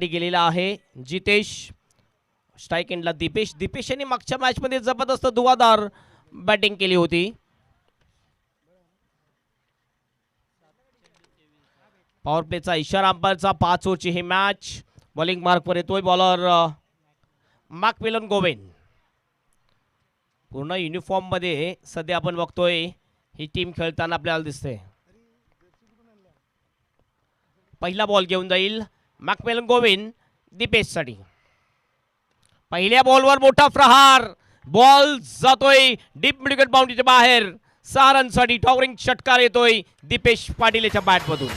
गेलेला आहे जितेश. स्ट्राईक एंडला दीपेश यांनी मागच्या मॅच मध्ये जबरदस्त धुवाधार बॅटिंग केली होती. पॉवर प्लेचा इशारा अंपायरचा. 5 ओव्हरची ही मॅच. बॉलिंग मार्कवर येतोय बॉलर मॅकमिलन गोवेन. पूर्ण युनिफॉर्म मध्ये सध्या आपण बघतोय ही टीम खेळताना आपल्याला दिसते. पहिला बॉल घेऊन जाईल मॅकमिलन गोवेन दीपेशसाठी. पहिल्या बॉलवर मोठा प्रहार. बॉल जातोय डीप मिडविकेट बाउंड्रीच्या बाहेर. 6 रनसाठी टॉवरिंग षटकार येतोय दीपेश पाटील याच्या बॅटमधून.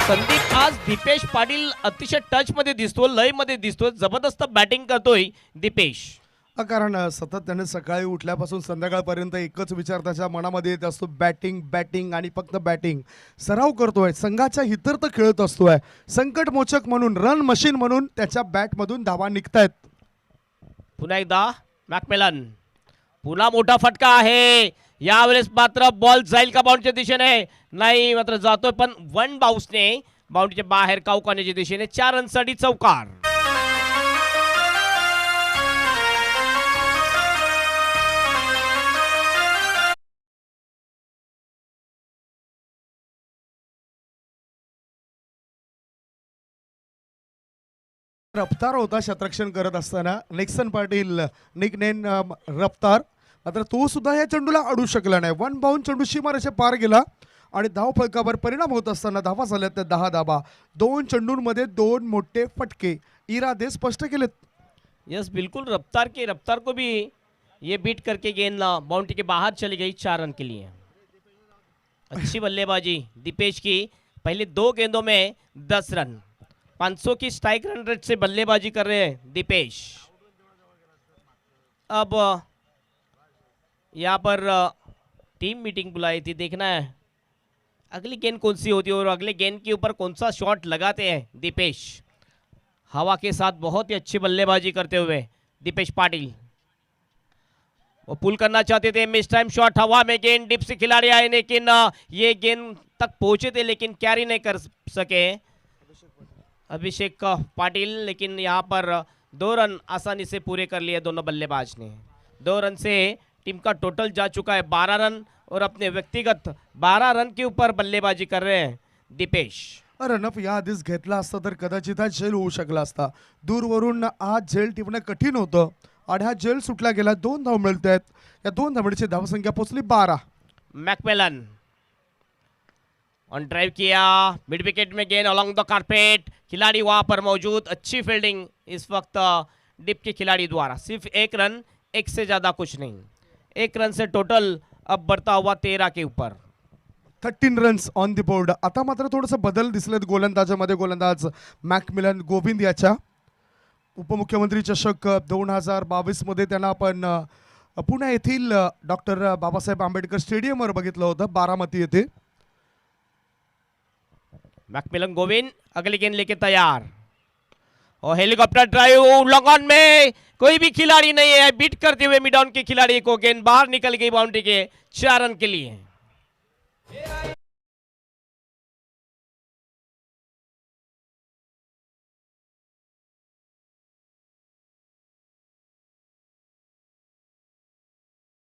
संदीप, आज दीपेश पाटील अतिशय टच मध्ये दिसतो, लय मध्ये दिसतो, जबरदस्त बॅटिंग करतोय दीपेश. कारण सतत त्याने सकाळी उठल्यापासून संध्याकाळपर्यंत एकच विचार त्याच्या मनामध्ये येत असतो, बॅटिंग बॅटिंग आणि फक्त बॅटिंग. सराव करतोय, संघाच्या हितार्थ खेळत असतोय. संकटमोचक म्हणून, रन मशीन म्हणून त्याच्या बॅटमधून धावा निघतायत. पुन्हा एकदा मॅकमिलन. पुन्हा मोठा फटका आहे. यावेळेस मात्र बॉल जाईल का बाउंड्रीच्या दिशेने? नाही, मात्र जातोय पण वन बाउन्सने बाउंड्रीच्या बाहेर काउकाण्याच्या दिशेने. 4 रनसाठी चौकार. रफ्तार होता क्षेत्ररक्षण करत असताना नेक्सन पाटील, निकनेम रफ्तार. मात्र तो सुद्धा या चेंडूला अडू शकला नाही. 1 बाउंड चेंडू सीमारेषे पार गेला आणि धाव फलकावर परिणाम होत असताना धावा झाल्या त्या 10 धावा. 2 चेंडूंमध्ये 2 मोठे फटके. इरादे स्पष्ट केलेत. यस, बिल्कुल. रफ्तार को भी ये बीट करके गेंद बाउंड्री के बाहर चली गई 4 रन के लिए. अच्छी बल्लेबाजी दीपेश की. पहले 2 गेंदों में 10 रन. 500 की स्ट्राइक रन रेट से बल्लेबाजी कर रहे हैं दीपेश. अब यहाँ पर टीम मीटिंग बुलाई थी, देखना है अगली गेंद कौन सी होती है और अगले गेंद के ऊपर कौन सा शॉट लगाते हैं दीपेश. हवा के साथ बहुत ही अच्छी बल्लेबाजी करते हुए दीपेश पाटिल. वो पुल करना चाहते थे, मिस टाइम शॉट. हवा में गेंद, डिप से खिलाड़ी आए लेकिन ये गेंद तक पहुंचे थे लेकिन कैरी नहीं कर सके अभिषेक पाटिल. लेकिन यहाँ पर 2 रन आसानी से पूरे कर लिए दोनों बल्लेबाज ने. 2 रन से टीम का टोटल जा चुका है 12 रन और अपने व्यक्तिगत 12 रन के ऊपर बल्लेबाजी कर रहे हैं दीपेश. रनअप या आधीच घेतला असता तर कदाचित हा झेल होऊ शकला असता. दूरवरून आज झेल टिपणं कठीण होतं आणि हा झेल सुटला गेला. 2 धाव मिळत आहेत. या 2 धावांची धावसंख्या पोहोचली 12. मैकमिलन ऑन ड्राइव किया, मिड विकेट में गेंद अलोंग द कारपेट. खिलाड़ी वहां पर मौजूद. अच्छी फील्डिंग इस वक्त डिप के खिलाड़ी द्वारा. सिर्फ 1 रन, 1 से ज्यादा कुछ नहीं. 1 रन से टोटल अब बढ़ता हुआ 13 के ऊपर. 13 रन्स ऑन द बोर्ड. आता मात्र थोडंसं बदल दिसलेत गोलंदाजामध्ये. गोलंदाज मॅकमिलन गोविंद याच्या. उपमुख्यमंत्री चषक 2022 मध्ये त्यांना आपण पुणे येथील डॉक्टर बाबासाहेब आंबेडकर स्टेडियमवर बघितलं होतं, बारामती येथे. मैकमिलन गोविंद अगली गेंद लेके तैयार और हेलीकॉप्टर ड्राइव. लॉन्ग ऑन में कोई भी खिलाड़ी नहीं है. बीट करते हुए मिड ऑन के खिलाड़ी को गेंद बाहर निकल गई बाउंड्री के. 4 रन के लिए.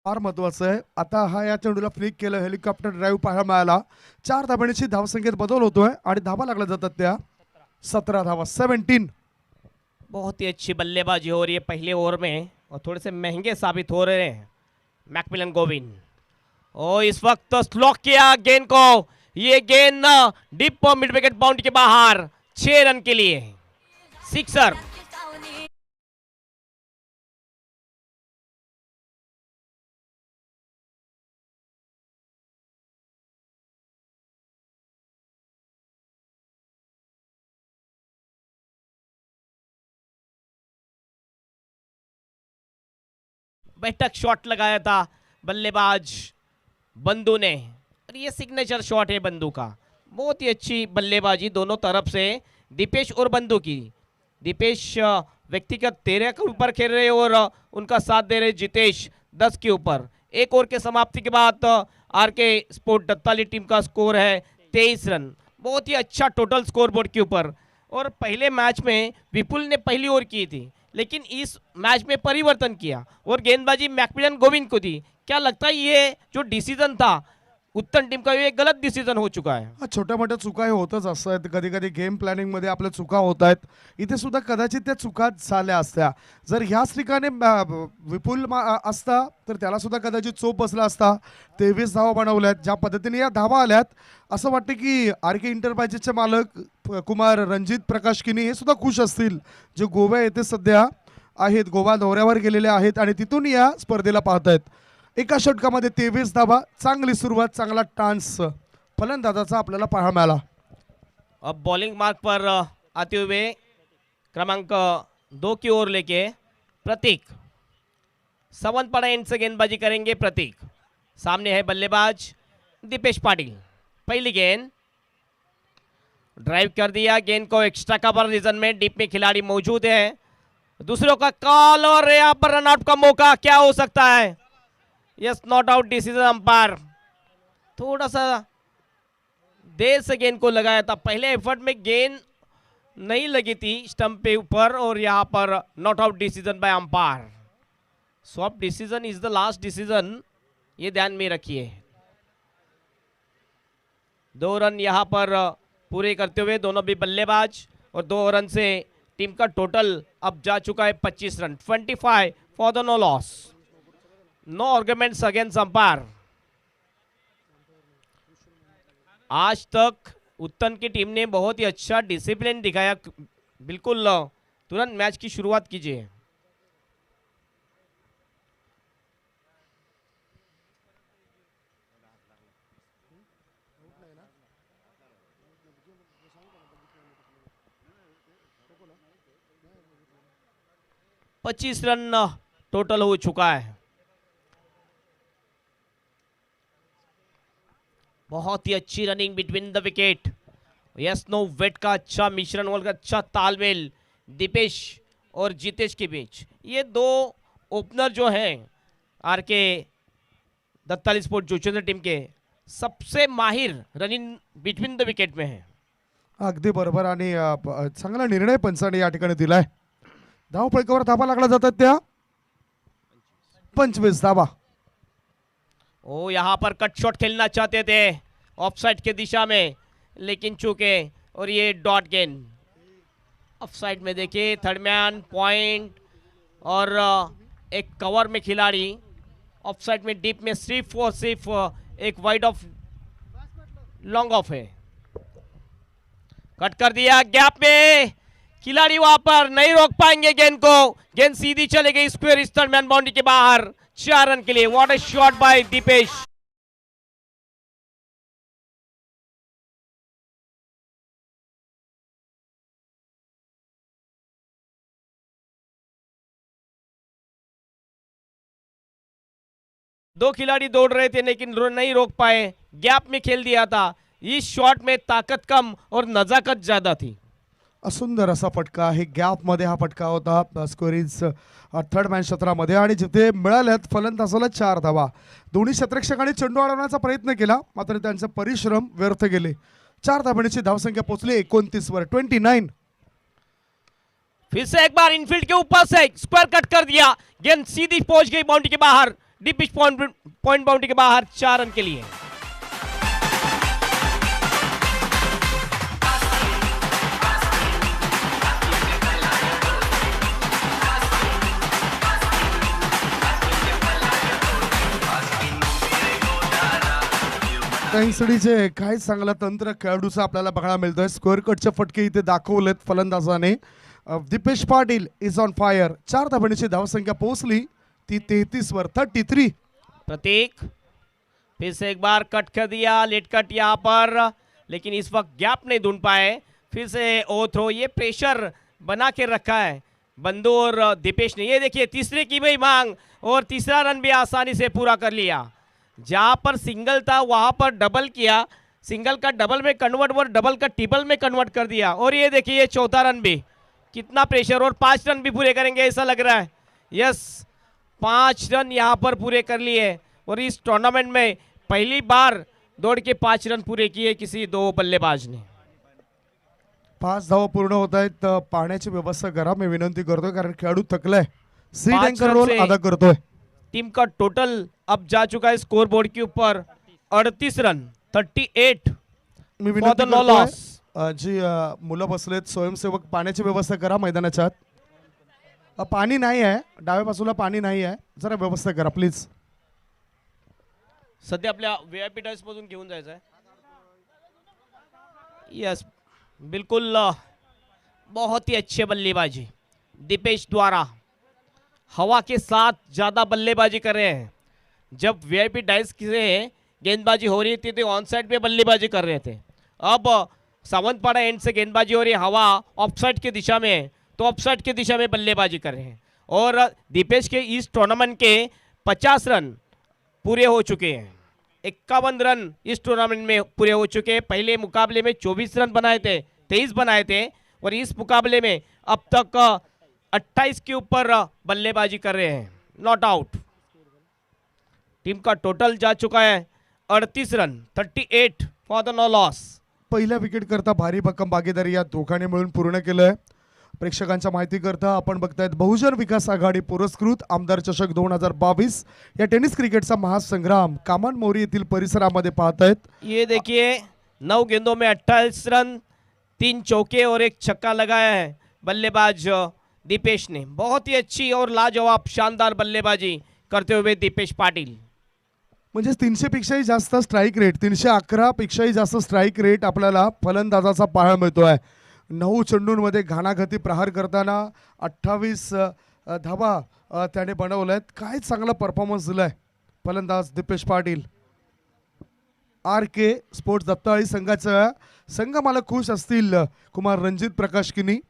फार महत्वाचं आहे. आता हा या चेंडूला फ्लिक केलं, हेलिकॉप्टर ड्राईव्ह पाहायला मिळाला. 4 धाबांची धावसंख्येत बदल होतोय आणि धाबा लागल्या जातात त्या 17 धावा. 17. बहुत ही अच्छी बल्लेबाजी हो रही है पहले ओवर में और थोड़े से महंगे साबित हो रहे हैं मैकमिलन गोविंद. ओ इस वक्त स्लॉक किया गेंद को. ये गेंद डीप मिड विकेट बाउंड्री के बाहर. 6 रन के लिए. सिक्सर. बैठक शॉट लगाया था बल्लेबाज बंदू ने और ये सिग्नेचर शॉट है बंदू का. बहुत ही अच्छी बल्लेबाजी दोनों तरफ से दीपेश और बंदू की. दीपेश व्यक्तिगत 13 के ऊपर खेल रहे और उनका साथ दे रहे जितेश 10 के ऊपर। एक ओवर के समाप्ति के बाद आरके स्पोर्ट दत्ताली टीम का स्कोर है 23 रन। बहुत ही अच्छा टोटल स्कोर बोर्ड के ऊपर। और पहले मैच में विपुल ने पहली ओवर की थी, लेकिन इस मैच में परिवर्तन किया और गेंदबाजी मैकमिलन गोविंद को दी। क्या लगता है ये जो डिसीजन था उत्तम टीम का, ये गलत डिसीजन हो चुका है? हा, छोट्या मोठ्या चुका हे होतच असतात. कधी कधी गेम प्लॅनिंग मध्ये आपल्या चुका होत आहेत. इथे सुद्धा कदाचित त्या चुका झाल्या असत्या. जर ह्याच ठिकाणी विपुल असता तर त्याला सुद्धा कदाचित चोप बसला असता. 23 धावा बनवल्यात. ज्या पद्धतीने या धावा आल्यात असं वाटतं की आर के इंटरप्राइजेसचे मालक कुमार रणजित प्रकाश किनी हे सुद्धा खुश असतील, जे गोवा येथे सध्या आहेत, गोवा दौऱ्यावर गेलेले आहेत आणि तिथून या स्पर्धेला पाहतायत. एका षटकामध्ये 23 धावा, चांगली सुरुवात, चांगला टान्स फलंदाजाचा आपल्याला पाहायला मिळाला. अब बॉलिंग मार्क पर आते हुए क्रमांक 2 की ओर लेके प्रतीक सवन पड़ा एंड से गेंदबाजी करेंगे. प्रतीक सामने है बल्लेबाज दीपेश पाटिल. पहली गेंद ड्राइव कर दिया, गेंद को एक्स्ट्रा कवर रीजन में डीप में खिलाड़ी मौजूद है. दूसरों का कॉल और यहाँ पर रनआउट का मौका क्या हो सकता है? Yes, not out decision umpire. थोड़ा सा देर से गेंद को लगाया था. पहले एफर्ट में गेंद नहीं लगी थी स्टंप पे ऊपर और यहाँ पर not out decision by umpire. Swap decision is the last decision, ये ध्यान में रखिए. 2 रन यहाँ पर पूरे करते हुए दोनों भी बल्लेबाज और 2 रन से टीम का टोटल अब जा चुका है 25 run. 25 for the no loss. No arguments against umpire. आज तक उत्तन की टीम ने बहुत ही अच्छा डिसिप्लिन दिखाया. बिल्कुल तुरंत मैच की शुरुआत कीजिए. पच्चीस रन टोटल हो चुका है. बहुत ही अच्छी running between the wicket. Yes no wait का अच्छा मिश्रण और अच्छा तालमेल दीपेश और जितेश के बीच. ये 2 ओपनर जो हैं आर के दत्ताली स्पोर्ट जोचेंद्र टीम के सबसे माहिर रनिंग बिटवीन द विकेट में है. अगदी बरोबर आणि चांगला निर्णय पंचाने या ठिकाणी दिलाय. धावफलकावर धाबा लागला जातात त्या 25 धाबा. ओ यहाँ पर कट शॉट खेलना चाहते थे ऑफसाइड के दिशा में, लेकिन चूके और ये डॉट गेंद ऑफसाइड में. देखिए थर्ड मैन पॉइंट और एक कवर में खिलाड़ी ऑफसाइड में डीप में सिर्फ और सिर्फ एक वाइड ऑफ लॉन्ग ऑफ है. कट कर दिया गैप में, खिलाड़ी वहां पर नहीं रोक पाएंगे गेंद को. गेंद सीधी चले गई स्क्वायर इस थर्ड मैन बाउंड्री के बाहर. 4 रन के लिए. What a shot by Dipesh. दो खिलाड़ी दौड़ रहे थे लेकिन नहीं रोक पाए. गैप में खेल दिया था. इस शॉट में ताकत कम और नजाकत ज्यादा थी. सुंदर असा फटका आहे. गॅप मध्ये हा फटका होता स्कोरीज थर्ड मॅन क्षेत्रामध्ये आणि जिथे मिळाल्यात फलंदाजाला 4 धावा. दोन्ही क्षेत्ररक्षकांनी चेंडू अडवण्याचा प्रयत्न केला, मात्र त्यांचे परिश्रम व्यर्थ गेले. 4 धावांची धावसंख्या पोहोचली 29 वर. 29. फिर से एक बार इनफील्ड के ऊपर से स्क्वायर कट कर दिया. गेंद सीधी पहुंच गई बाउंड्री के बाहर. डीप पिच पॉइंट बाउंड्री के बाहर. 4 रन के लिए. कैसडीचे काय चांगला तंत्र खेळाडूचा आपल्याला बघायला मिळतोय. स्क्वेअर कटचे फटके इथे दाखवलेत फलंदाजाने. Dipesh Patil is on fire. 4 धावांची धावसंख्या पोहोचली ती 33 वर. 33. प्रतीक फिर से एक बार कट कर दिया. लेट कट यहाँ पर, लेकिन इस वक्त गैप नहीं ढूंढ पाए. फिर से ओ थ्रो. ये प्रेशर बना के रखा है बंदू और दीपेश ने. ये देखिए तीसरे की भी मांग और तीसरा रन भी आसानी से पूरा कर लिया. जहां पर सिंगल था वहां पर डबल किया. सिंगल का डबल में कन्वर्ट और डबल का ट्रिपल में कन्वर्ट कर दिया. और ये देखिए 4था रन भी. कितना प्रेशर, और 5 रन भी पूरे करेंगे ऐसा लग रहा है। यस, 5 रन यहाँ पर पूरे कर लिए और इस टूर्नामेंट में पहली बार दौड़ के 5 रन पूरे किए किसी दो बल्लेबाज ने। 5 धावा पूर्ण होत आहेत. पाण्याची व्यवस्था करा मी विनंती करतोय, कारण खेळाडू थकलाय. सीट 5 अँकर रन रोल से अदा करतोय. टीम का टोटल अब जा चुका है स्कोर बोर्ड के ऊपर 38 रन, 38 मी फॉर विनंती द नो करतोय, लॉस। जी मुलं बसलेत स्वयंसेवक, पाण्याची व्यवस्था करा मैदानाच्या आत. पाणी नाही आहे, डाव्या बाजूला पाणी नाही आहे, जरा व्यवस्था करा प्लीज. सध्या आपल्या VIP टाइम्स मधून घेऊन जायचं आहे. यस, बिल्कुल बहुत ही अच्छे बल्लेबाजी दीपेश द्वारा, हवा के साथ ज्यादा बल्लेबाजी कर रहे हैं। जब VIP डाइस से गेंदबाजी हो रही थी तो ऑन साइड पे बल्लेबाजी कर रहे थे, अब सावंतपाड़ा एंड से गेंदबाजी हो रही है, हवा ऑफ साइड की दिशा में है तो ऑफ साइड की दिशा में बल्लेबाजी कर रहे हैं। और दीपेश के इस टूर्नामेंट के 50 रन पूरे हो चुके हैं, 51 रन इस टूर्नामेंट में पूरे हो चुके हैं। पहले मुकाबले में 24 रन बनाए थे, 23 बनाए थे, और इस मुकाबले में अब तक 28 के ऊपर बल्लेबाजी कर रहे हैं, नॉट आउट। टीम का टोटल जा चुका है 38 run, 38 for the no loss. पहिल्या विकेट करता भारी भक्कम भागीदारी या दोघांनी मिळून पूर्ण केलंय. प्रेक्षकांच्या माहिती करता आपण बघतायत बहुजन विकास आघाडी पुरस्कृत आमदार चषक 2022 या टेनिस क्रिकेटचा महासंग्राम कामन मोरी येथील परिसरामध्ये पाहतायत. ये देखिए 9 गेंदों में 28 रन, 3 चौके और 1 छक्का लगाया है बल्लेबाज दीपेश ने। बहुत ही अच्छी और लाजवाब शानदार बल्लेबाजी करते हुए दीपेश पाटिल। म्हणजे 300 पेक्षाही जास्त स्ट्राईक रेट, 311 पेक्षाही जास्त स्ट्राईक रेट आपल्याला फलंदाजाचा पाहायला मिळतोय. 9 चेंडूंमध्ये घाणाघाती प्रहार करताना 28 धावा त्याने बनवल्यात. काय चांगला परफॉर्मन्स दिलाय फलंदाज दीपेश पाटील. RK स्पोर्ट्स दत्ताळी संघाचा संघ मला खुश असतील कुमार रणजित प्रकाशकिनी,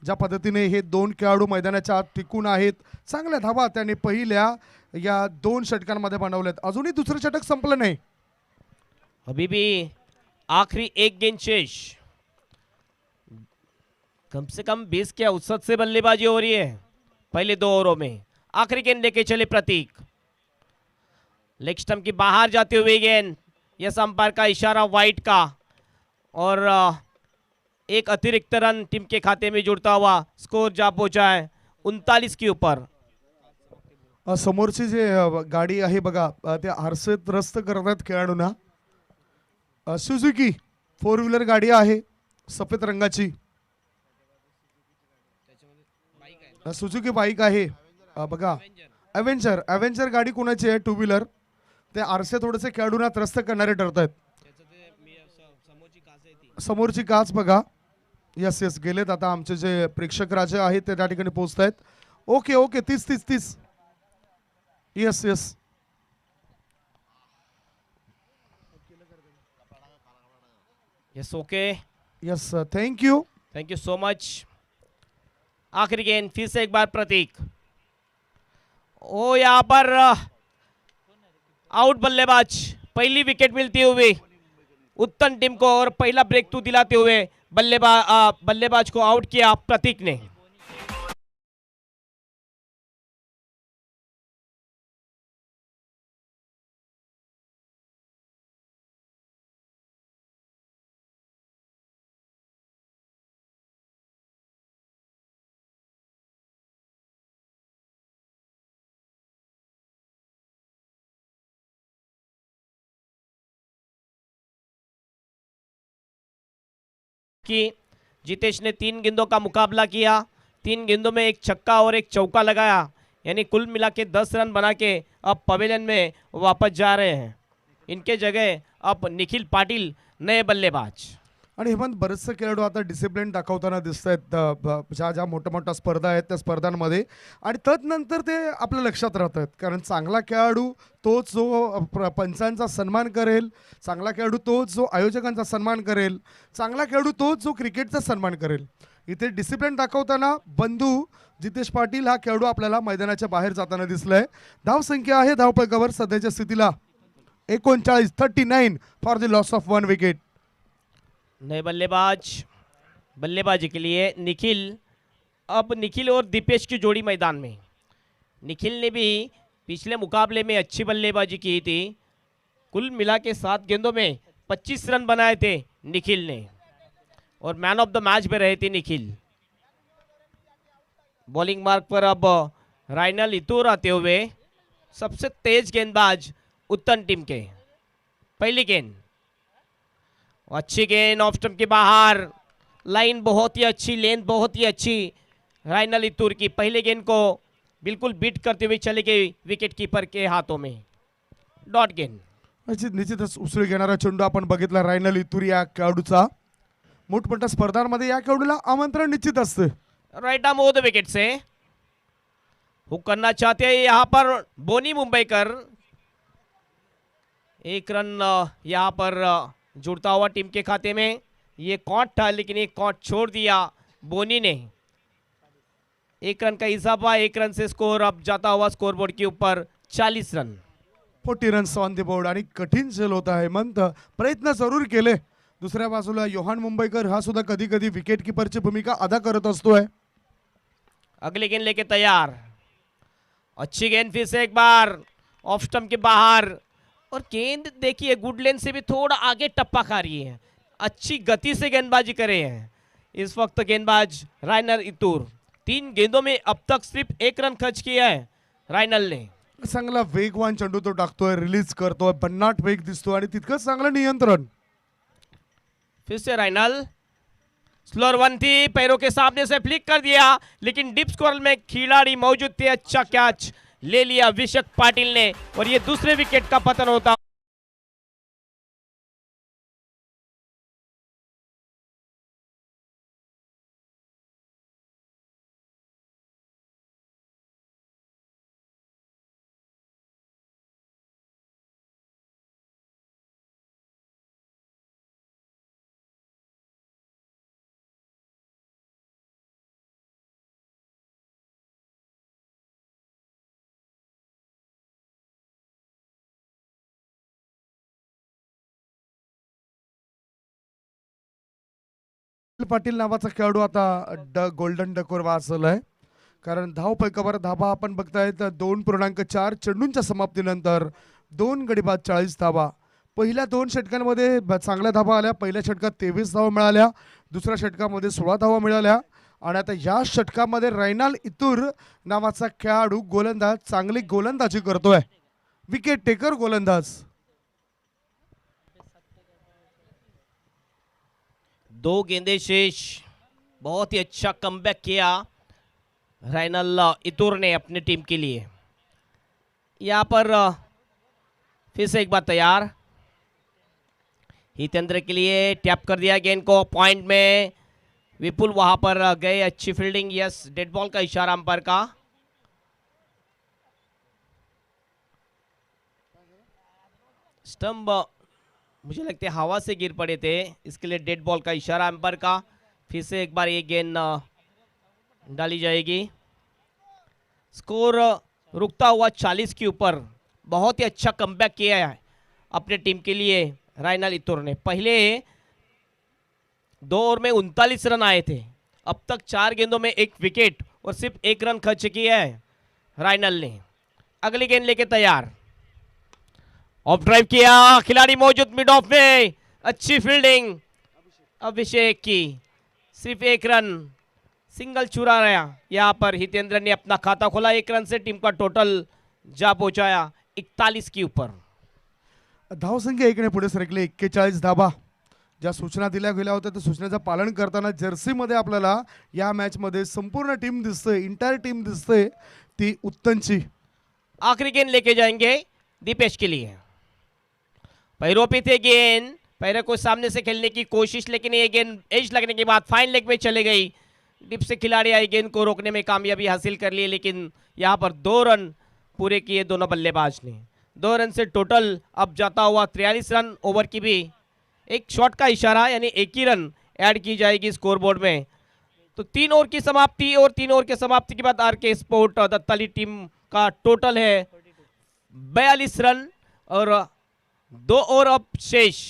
ज्या पद्धतीने हे 2 खेळाडू मैदानाच्या आत टिकून आहेत. चांगल्या धावा त्याने पहिल्या या 2 षटकांमध्ये बनवल्यात. अजूनही दुसरं षटक संपलं नाही. अभी भी आखिरी 1 गेंद शेष, कम से कम 20 के औसत से बल्लेबाजी हो रही है पहले 2 ओवरों में। आखिरी गेंद लेके चले प्रतीक, लेग स्टंप की बाहर जाते हुए गेंद, यह अंपायर का इशारा वाइट का, और एक अतिरिक्त रन टीम के खाते में जुड़ता हुआ स्कोर जा पहुंचा है 39 के ऊपर। समोरची जे गाडी आहे बघा, ते आरसे त्रस्त करतात खेळाडूंना. सुझुकी 4 व्हीलर गाडी आहे सफेद रंगाची, सुझुकी बाईक आहे बघा. अवेंजर गाडी कोणाची आहे 2 व्हीलर, ते आरसे थोडेसे खेळाडूंना त्रस्त करणारे ठरतात. समोरची काच बघा. यस गेलेत आता आमचे जे प्रेक्षक राजे आहेत ते त्या ठिकाणी पोहोचतायत. Okay 30 yes okay, yes thank you so much. आखिरी गेंद फिर से एक बार प्रतीक, ओ यहाँ पर आउट बल्लेबाज, पहली विकेट मिलती हुई उत्तम टीम को और पहला ब्रेक थ्रू दिलाते हुए बल्लेबाज को आउट किया प्रतीक ने। कि जितेश ने 3 गेंदों का मुकाबला किया, 3 गेंदों में 1 छक्का और 1 चौका लगाया, यानी कुल मिला के 10 रन बना के अब पवेलियन में वापस जा रहे हैं। इनके जगह अब निखिल पाटिल नए बल्लेबाज। आणि हेमंत बरेचसे खेळाडू आता डिसिप्लिन दाखवताना दिसत आहेत ज्या मोठ्या स्पर्धा आहेत त्या स्पर्धांमध्ये, आणि तदनंतर ते आपल्या लक्षात राहतात. कारण चांगला खेळाडू तोच जो पंचांचा सन्मान करेल, चांगला खेळाडू तोच जो आयोजकांचा सन्मान करेल, चांगला खेळाडू तोच जो क्रिकेटचा सन्मान करेल. इथे डिसिप्लिन दाखवताना बंधू जितेश पाटील हा खेळाडू आपल्याला मैदानाच्या बाहेर जाताना दिसलाय. धावसंख्या आहे धावपळकावर सध्याच्या स्थितीला 39 for the loss of 1 wicket. नए बल्लेबाजी के लिए निखिल अब निखिल और दीपेश की जोड़ी मैदान में। निखिल ने भी पिछले मुकाबले में अच्छी बल्लेबाजी की थी। कुल मिला के 7 गेंदों में 25 रन बनाए थे निखिल ने और मैन ऑफ द मैच में रहे थे निखिल। बॉलिंग मार्क पर अब राइनल इतूर आते हुए, सबसे तेज गेंदबाज उत्तन टीम के। पहली गेंद अच्छी गेंद ऑफ स्टंप के बाहर, लाइन बहुत ही अच्छी, लेंथ बहुत ही अच्छी राइनल इतूर की। पहले गेंद को बिल्कुल बीट करते हुए चली गई विकेट कीपर के हाथों में। डॉट गेंद। निश्चितच उसळी घेणारा चेंडू आपण बघितला रायनल इतूर या खेळाडूचा। मोठमोठ्या स्पर्धांमध्ये या खेळाडूला आमंत्रण निश्चित असते। Right arm over the wicket say hook करना चाहते हैं यहां पर बोनी मुंबईकर। एक रन यहां पर जुड़ता हुआ टीम के खाते में। ये कॉट था लेकिन एक कॉट छोड़ दिया बोनी ने। 1 रन का इजाफा, 1 रन से स्कोर अब जाता हुआ स्कोरबोर्ड के ऊपर 40 run. 40 runs on the board आणि कठीण झेल होता हेमंत, प्रयत्न जरूर केले। दुसऱ्या बाजूला योहान मुंबईकर हा सुद्धा कधी कधी विकेट कीपरची भूमिका अदा करत असतोय। अगली गेंद लेके तैयार, अच्छी गेंद फिर से एक बार ऑफ स्टंप के बाहर और गेंद देखिए गुड लेंथ से भी थोड़ा आगे टप्पा खा रही है। अच्छी गति से गेंदबाजी करे हैं इस वक्त गेंदबाज राइनल इतूर। 3 गेंदों में अब तक सिर्फ 1 रन खर्च किया है राइनल ने। चांगला वेगवान चेंडू तो टाकतोय, रिलीज करतोय, भन्नाट वेग दिसतोय आणि तितकंच चांगलं नियंत्रण। फिर से राइनल स्लोअर वन थी, पैरों के सामने से फ्लिक कर दिया लेकिन डिप स्क्वारल में खिलाड़ी मौजूद थे। अच्छा कैच ले लिया अभिषेक पाटिल ने और ये दूसरे विकेट का पतन होता। पाटील नावाचा खेळाडू आता गोल्डन डकवर वाचलाय, कारण धावपैकावर धाबा आपण बघताय तर 2.4 चेंडूंच्या समाप्तीनंतर 2 गडी बाद 40 धाबा। पहिल्या 2 षटकांमध्ये चांगल्या धाबा आल्या। पहिल्या षटकात 23 धावा मिळाल्या, दुसऱ्या षटकामध्ये 16 धावा मिळाल्या आणि आता या षटकामध्ये रायनल इतूर नावाचा खेळाडू गोलंदाज चांगली गोलंदाजी करतोय, विकेट टेकर गोलंदाज। 2 गेंदे शेष, बहुत ही अच्छा कमबैक किया राइनल इतूर ने अपनी टीम के लिए। यहाँ पर फिर से एक बार तैयार, हितेंद्र के लिए टैप कर दिया गेंद को पॉइंट में। विपुल वहां पर गए, अच्छी फील्डिंग। यस, डेड बॉल का इशारा अंपायर का। स्टंप मुझे लगता है हवा से गिर पड़े थे, इसके लिए डेड बॉल का इशारा अंपायर का। फिर से एक बार ये गेंद डाली जाएगी। स्कोर रुकता हुआ 40 के ऊपर। बहुत ही अच्छा कमबैक किया है अपने टीम के लिए राइनल इतूर ने। पहले 2 ओवर में 39 रन आए थे, अब तक 4 गेंदों में 1 विकेट और सिर्फ 1 रन खर्च किया है राइनल ने। अगली गेंद लेके तैयार, ऑफ ड्राइव किया, खिलाड़ी मौजूद मिड ऑफ में, अच्छी फील्डिंग अभिषेक की। सिर्फ 1 रन, सिंगल चुरा रहा। यहाँ पर हितेंद्र ने अपना खाता खोला, 1 रन से टीम का टोटल जा पहुंचाया 41 के ऊपर। धावसंख्या 1 ने पुढे सरकले, 41 धाबा। ज्या सूचना दिल्या गेल्या होत्या त्या सूचनेचं पालन करताना जर्सीमध्ये आपल्याला या मॅचमध्ये संपूर्ण टीम दिसते, इंटायर टीम दिसते, ती उत्तनची। आखिरी गेंद लेके जाएंगे दीपेश के लिए। पैरों पे थे गेंद, पैरों को सामने से खेलने की कोशिश, लेकिन ये गेंद एज लगने के बाद फाइन लेग में चले गई। डिप से खिलाड़ी आई, गेंद को रोकने में कामयाबी हासिल कर ली, लेकिन यहाँ पर 2 रन पूरे किए दोनों बल्लेबाज ने। 2 रन से टोटल अब जाता हुआ 43 रन। ओवर की भी एक शॉट का इशारा, यानी 1 ही रन ऐड की जाएगी स्कोरबोर्ड में। तो 3 ओवर की समाप्ति और 3 ओवर की समाप्ति के बाद आरके स्पोर्ट दत्ताली टीम का टोटल है 42 रन और 2 ओवर अब शेष।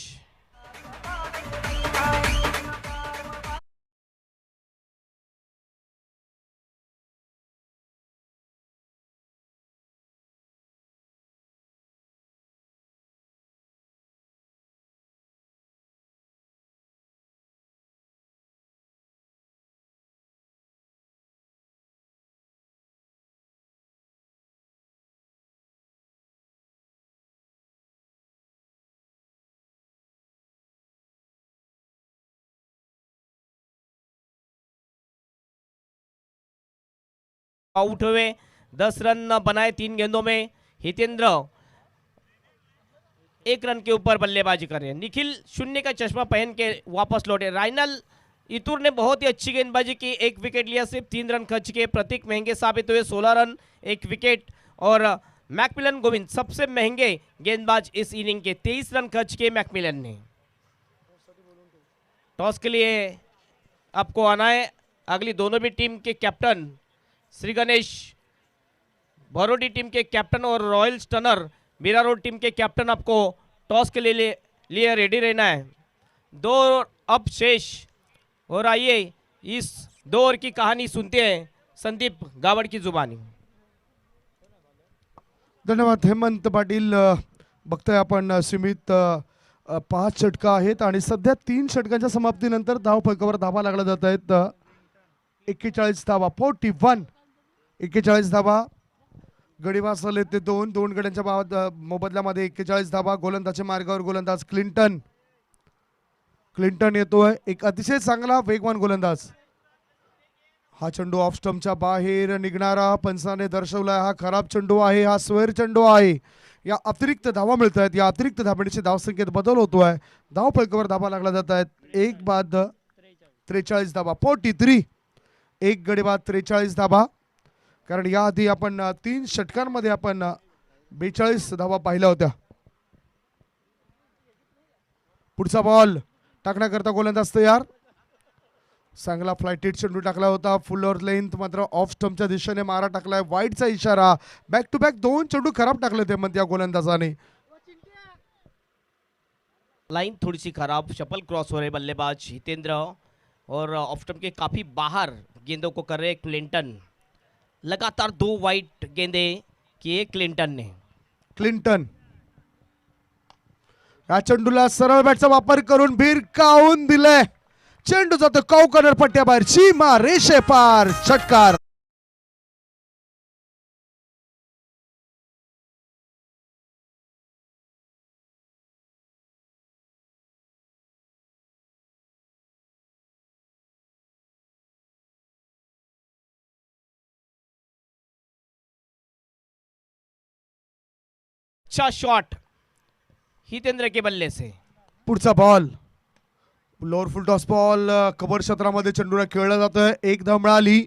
आउट हुए, 10 रन बनाए 3 गेंदों में। हितेंद्र 1 रन के ऊपर बल्लेबाजी कर रहे हैं। निखिल शून्य का चश्मा पहन के वापस लौटे। राइनल इतूर ने बहुत ही अच्छी गेंदबाजी की, 1 विकेट लिया, सिर्फ 3 रन खर्च किए। प्रतीक महंगे साबित हुए, 16 रन 1 विकेट। और मैकमिलन गोविंद सबसे महंगे गेंदबाज इस इनिंग के, 23 रन खर्च किए मैकमिलन ने। टॉस के लिए आपको आना है। अगली दोनों भी टीम के कैप्टन श्री गणेश भरोडी टीम के कैप्टन और Royal Stunner Mira Road team के कैप्टन आपको टॉस के लिए रेडी रहना है। 2 अब शेष। और आइए इस 2 ओवर की कहानी सुनते हैं संदीप गावड़ की जुबानी। धन्यवाद हेमंत पाटील. बघतोय आपण सीमित 5 षटकं आहेत आणि सध्या 3 षटकांच्या समाप्तीनंतर धाव फलकावर धावा लागला जात आहेत. 41 धावा, 41 41 धावा. गडी वाचले ते 2 गड्यांच्या मोबदल्यामध्ये 41 धावा. गोलंदाजच्या मार्गावर गोलंदाज क्लिंटन येतोय, एक अतिशय चांगला वेगवान गोलंदाज. हा चेंडू ऑफ स्टंपच्या बाहेर निघणारा पंचाने दर्शवलाय. हा खराब चेंडू आहे, हा स्वेर चेंडू आहे. या अतिरिक्त धावा मिळत आहेत. या अतिरिक्त धाबेचे धावसंख्येत बदल होतोय. धाव फलकावर धावा लागला जात आहेत. 1 बाद 43 धावा, 43. 1 गडी बाद 43 धावा. कारण याआधी आपण 3 षटकांमध्ये आपण 42 धावा पाहिल्या होत्या. पुढचा बॉल टाकण्याकरता गोलंदाज तयार. चांगला फ्लायटेड चेंडू टाकला होता, फुल ओव्हर लेंथ, मात्र ऑफ स्टंपच्या दिशेने मारा टाकलाय. वाईडचा इशारा. बॅक टू बॅक 2 चेंडू खराब टाकले ते या गोलंदाजाने. लाइन थोड़ी सी खराब, शफल क्रॉस हो रहे बल्लेबाज हितेंद्र और ऑफ स्टंप के काफी बाहर गेंदों को कर रहे क्लिंटन। लगातार 2 वाइट गेंदे किए क्लिंटन ने। क्लिंटन या चेंडूला सरळ बॅटचा वापर करून भिरकावून दिले. चेंडू जातो कॉर्नर पट्ट्याबाहेर, सीमा रेषे पार, षटकार. अच्छा शॉट हितेंद्र के बल्ले से। पुढचा बॉल लोअर फुल टॉस बॉल कव्हर क्षेत्रामध्ये चेंडूला खेळला जातोय. 1 धाव मिळाली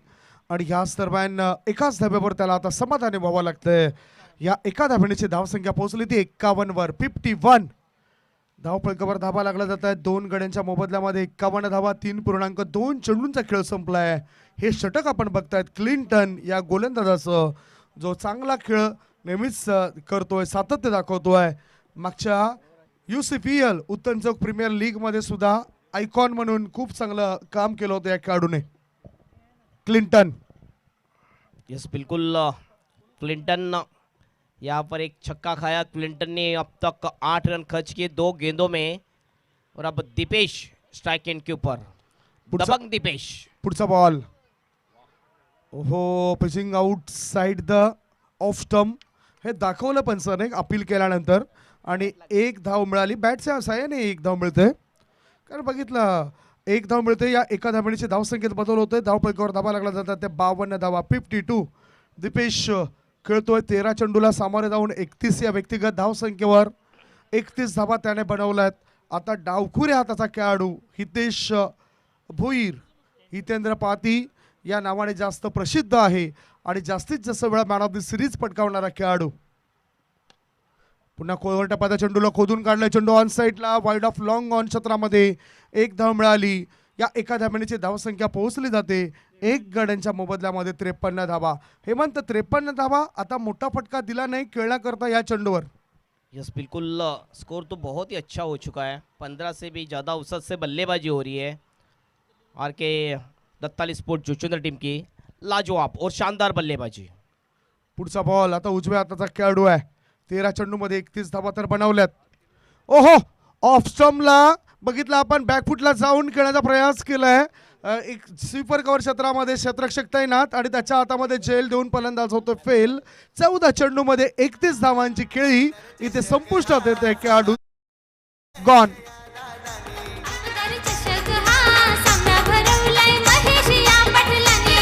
आणि याच दरम्यान एकाच धाब्यावर त्याला आता समाधानी व्हावं लागतंय. या एका धाब्याची धावसंख्या पोहोचली ती 51 वर. 51 धाव फलकावर धावा लागला जात आहेत. 2 गड्यांच्या मोबदल्यामध्ये 51 धावा, 3.2 चेंडूंचा खेळ संपलाय. हे षटक आपण बघतायत क्लिंटन या गोलंदाजाचं, जो चांगला खेळ नेहमीच करतोय, सातत्य दाखवतोय. मागच्या UCPL उत्तम चौक प्रीमियर लीग मध्ये सुद्धा आयकॉन म्हणून खूप चांगलं काम केलं होतं या खेळाडूने. क्लिंटन यस बिल्कुल, क्लिंटन यहाँ पर एक छक्का खाया क्लिंटन ने। अब तक 8 रन खर्च किए 2 गेंदों में। और अब दीपेश स्ट्राइक एंड के ऊपर, दबंग दीपेश। पुढचा बॉल, ओहो, pitching out side the off stump. हे दाखवलं पंचाने अपील केल्यानंतर आणि 1 धाव मिळाली. बॅटच्या साहाय्याने 1 धाव मिळते. कारण बघितलं 1 धाव मिळते. या एका धावणीची धावसंख्येत बदल होतोय. धाव फलकावर धावा लागला जातात ते 52 धावा, 52. दीपेश खेळतोय 13 चेंडूला सामोरे जाऊन 31 या व्यक्तिगत धावसंख्येवर 31 धावा त्याने बनवल्यात. आता डावखुरे हाताचा खेळाडू हितेश भोईर, हितेंद्र पाती या नावाने जास्त प्रसिद्ध आहे आणि जास्तीत जास्त वेळा मॅन ऑफ द सिरीज पटकावणारा खेळाडू. पुन्हा कोवरट्या पादा चेंडूला खोदून काढलाय. चेंडू ऑन साईडला, वाईड ऑफ लॉंग ऑन क्षेत्रामध्ये 1 धाव मिळाली. या एका धावणीची धावसंख्या पोहोचली जाते 1 गड्यांच्या मोबदल्यामध्ये 53 धावा. हेमंत 53 धावा. आता मोठा फटका दिला नाही खेळण्याकरता या चेंडूवर. यस बिल्कुल, स्कोर तो बहुत ही अच्छा हो चुका है। 15 से भी ज़्यादा औसत से बल्लेबाजी हो रही है आर के दत्ताली स्पोर्ट जोचुंद्र टीम की। लाजवाब और शानदार बल्लेबाजी। पुढचा बॉल आता उजव्या हाताचा खेळाडू आहे. 13 चेंडूमध्ये 31 धावा तर बनवल्यात. ओहो, ऑफ स्टंपला बघितलं आपण, बॅकफुटला जाऊन खेळण्याचा प्रयास केलाय. एक स्वीपर कव्हर क्षेत्रामध्ये क्षेत्ररक्षक तैनात आणि त्याच्या हातामध्ये जेल देऊन फलंदाज होतो फेल. 14 चेंडूमध्ये 31 धावांची खेळी इथे संपुष्टात येते. खेळाडू गॉन. सामना भरवलाय महेश या पटलाने.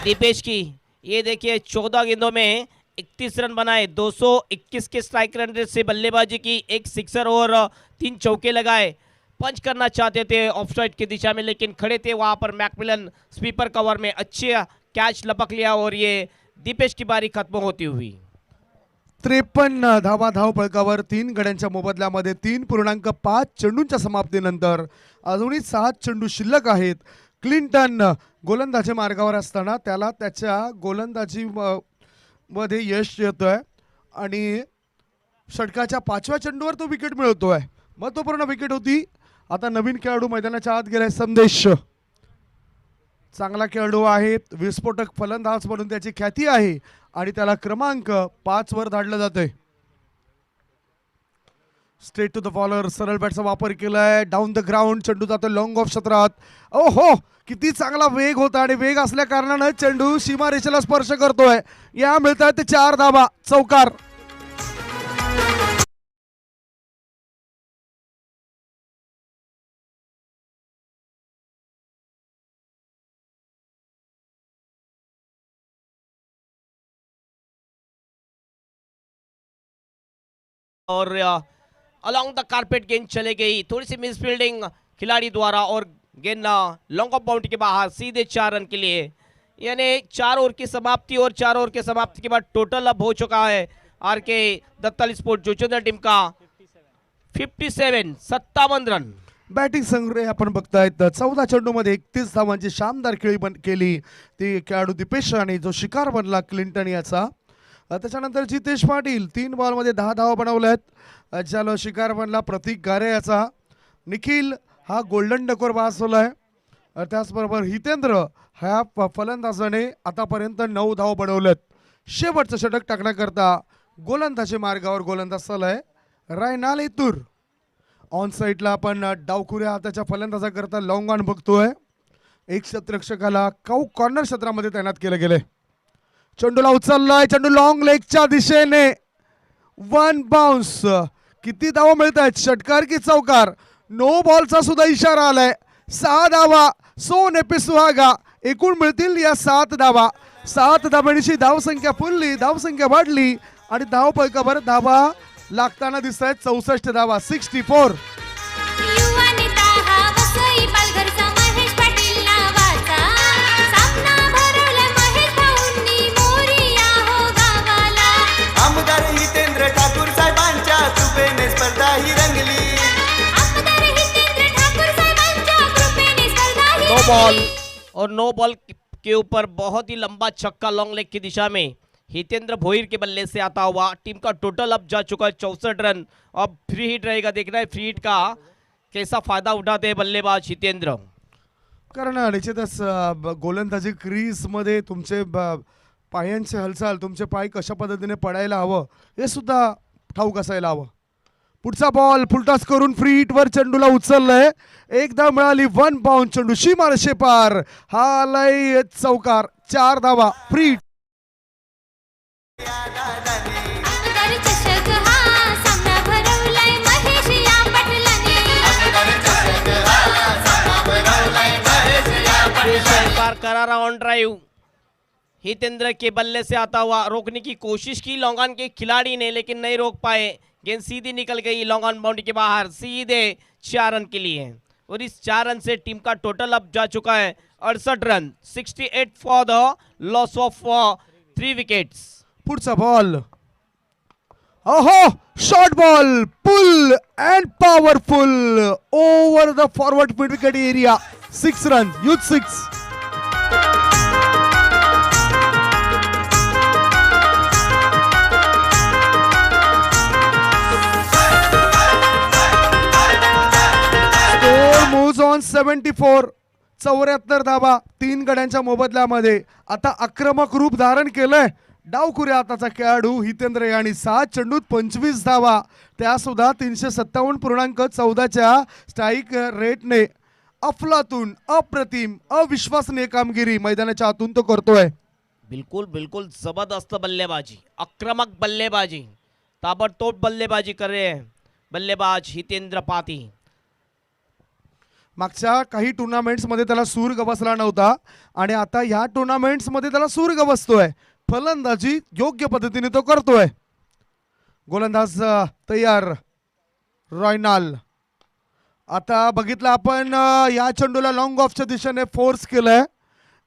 दीपेश की ये देखिए 14 गेंदों में 31 रन बनाए, 221 के स्ट्राइक रन रेट से बल्लेबाजी की, एक सिक्सर और 3 चौके लगाए। पंच करना चाहते थे ऑफ साइड की दिशा में, लेकिन खड़े थे वहां पर मैकमिलन स्वीपर कवर में, अच्छे कैच लपक लिया और ये दीपेश की बारी खत्म होती हुई। 53 धावा धाव फलकावर 3 गड्यांच्या मोबदल्यामध्ये 3.5 चेंडूंच्या समाप्तीनंतर अजूनही 7 चेंडू शिल्लक आहेत. क्लिंटन गोलंदाजी मार्गावर असताना त्याला त्याच्या गोलंदाजी मध्ये यश येतोय आणि षटकाच्या 5व्या चेंडूवर तो विकेट मिळवतोय. महत्वपूर्ण विकेट होती. आता नवीन खेळाडू मैदानाच्या आत गेलाय. संदेश चांगला खेळाडू आहे, विस्फोटक फलंदाज म्हणून त्याची ख्याती आहे आणि त्याला क्रमांक 5 वर धाडलं जातंय. स्ट्रेट टू द बॉलर, सरळ बॅटचा वापर केलाय. डाऊन द ग्राउंड चेंडू जातो लॉंग ऑफ क्षेत्रात. ओहो, किती चांगला वेग होता आणि वेग असल्या कारणानं चेंडू सीमारेषेला स्पर्श करतोय. या मिळतात 4 धावा. चौकार. और अलोंग द कारपेट गेंद चले गई, थोड़ी सी मिस फील्डिंग खिलाड़ी द्वारा और गेंद लॉन्ग ऑफ बाउंड्री के बाहर, सीधे 4 रन के लिए। यानी 4 ओवर की समाप्ति और 4 ओवर के समाप्ति के बाद टोटल अब हो चुका है आर के दत्ताली स्पोर्ट जोचेंद्र टीम का 57 रन. बॅटिंग संग्रह आपण बघतायत. 14 चेंडूमध्ये 31 धावांची शानदार खेळी केली ती खेळाडू दीपेश आणि जो शिकार बनला क्लिंटन याचा. त्याच्यानंतर जितेश पाटील 3 बॉलमध्ये 10 धावा बनवल्यात. ज्याला शिकार बनला प्रतीक गारे याचा. निखिल हा गोल्डन डकोर बसवलाय. त्याचबरोबर हितेंद्र ह्या फलंदाजाने आतापर्यंत 9 धावा बनवल्यात. शेवटचं षटक टाकण्याकरता गोलंदाजी मार्गावर गोलंदाज चाललाय रायनाल एतूर. ऑन साईडला आपण डावखुऱ्या हाताच्या फलंदाजाकरता लॉंग ऑन बघतोय. एक क्षेत्ररक्षकाला कॉर्नर क्षेत्रामध्ये तैनात केले गेले. चेंडूला उचललाय, चेंडू लॉंग लेगच्या दिशेने 1 बाउन्स. किती धावा मिळत आहेत, षटकार की चौकार? नो बॉलचा सुद्धा इशारा आलाय. 6 धावा सोने पे सुहागा. एकूण मिळतील या 7 धावा. 7 धावांची धावसंख्या फुलली, धावसंख्या वाढली आणि धाव फलकावर धावा लागताना दिसत आहेत. 64 धावा, 64. युवा नेता हा वसई पालघरचा महेश पाटील नावाचा. सामना भरवला महेश भाऊंनी, मोरया हो गावाला. आमदार हितेंद्र ठाकूर साहेबांच्या कृपेने स्पर्धा ही रंगली. आमदार हितेंद्र ठाकूर साहेबांच्या कृपेने स्पर्धा ही नो बॉल रंगली. और नो बॉल के ऊपर बहुत ही लंबा छक्का लॉन्ग लेग की दिशा में हितेंद्र भोईर के बल्ले से आता हुआ. टीम का टोटल अब जा चुका है 64 रन. अब फ्री हिट रहेगा, देखना है फ्री हिट का कैसा फायदा उठाते हैं बल्लेबाज हितेंद्र. कारण निश्चितच गोलंदाजी क्रीज मध्ये तुमचे पायांची हालचाल, तुमचे पाय कशा पद्धतीने पडायला हवं हे सुद्धा ठाऊक असायला हवं. पुढचा बॉल फुलटॉस करून फ्री हिट वर चेंडूला उचललंय. एकदा मिळाली 1 बाउंड. चेंडू सीमारेषे पार. हा आलाय चौकार. 4 धावा. Free hit. आमदार चषक हा सामना भरवलाय महेश या पाटलाने. पार करारा ऑन ड्राइव. हितेंद्र के बल्ले से आता हुआ, रोकने की कोशिश की लॉन्ग ऑन के खिलाड़ी ने, लेकिन नहीं रोक पाए. गेंद सीधी निकल गई लॉन्ग ऑन बाउंड्री के बाहर, सीधे 4 रन के लिए. और इस 4 रन से टीम का टोटल अब जा चुका है 68 run. 68 for the loss of 3 wickets. पुढचा बॉल. ओहो, short ball, pull and powerful over the forward mid wicket area. 6 run. यूथ 6. Score moves on 74. 74 धावा 3 गड्यांच्या मोबदल्यामध्ये. आता आक्रमक रूप धारण केलंय डावखुऱ्या हाताचा खेळाडू हितेंद्र यांनी. 7 चेंडूत 25 धावा, त्या सुद्धा 357.14च्या स्ट्राईक रेटने. अफलातून, अप्रतिम, अविश्वसनीय कामगिरी मैदानाच्या आतून तो करतोय. बिल्कुल बिल्कुल जबरदस्त बल्लेबाजी, आक्रमक बल्लेबाजी, ताबड़तोड़ बल्लेबाजी कर रहे हैं बल्लेबाज हितेंद्र पाती. मागच्या काही टुर्नामेंट्समध्ये त्याला सूर गवसला नव्हता आणि आता ह्या टुर्नामेंट्समध्ये त्याला सूर गवसतोय. फलंदाजी योग्य पद्धतीने तो करतोय. गोलंदाज तयार रॉयनाल. आता बघितलं आपण या चेंडूला लॉंग ऑफच्या दिशेने फोर्स केलंय.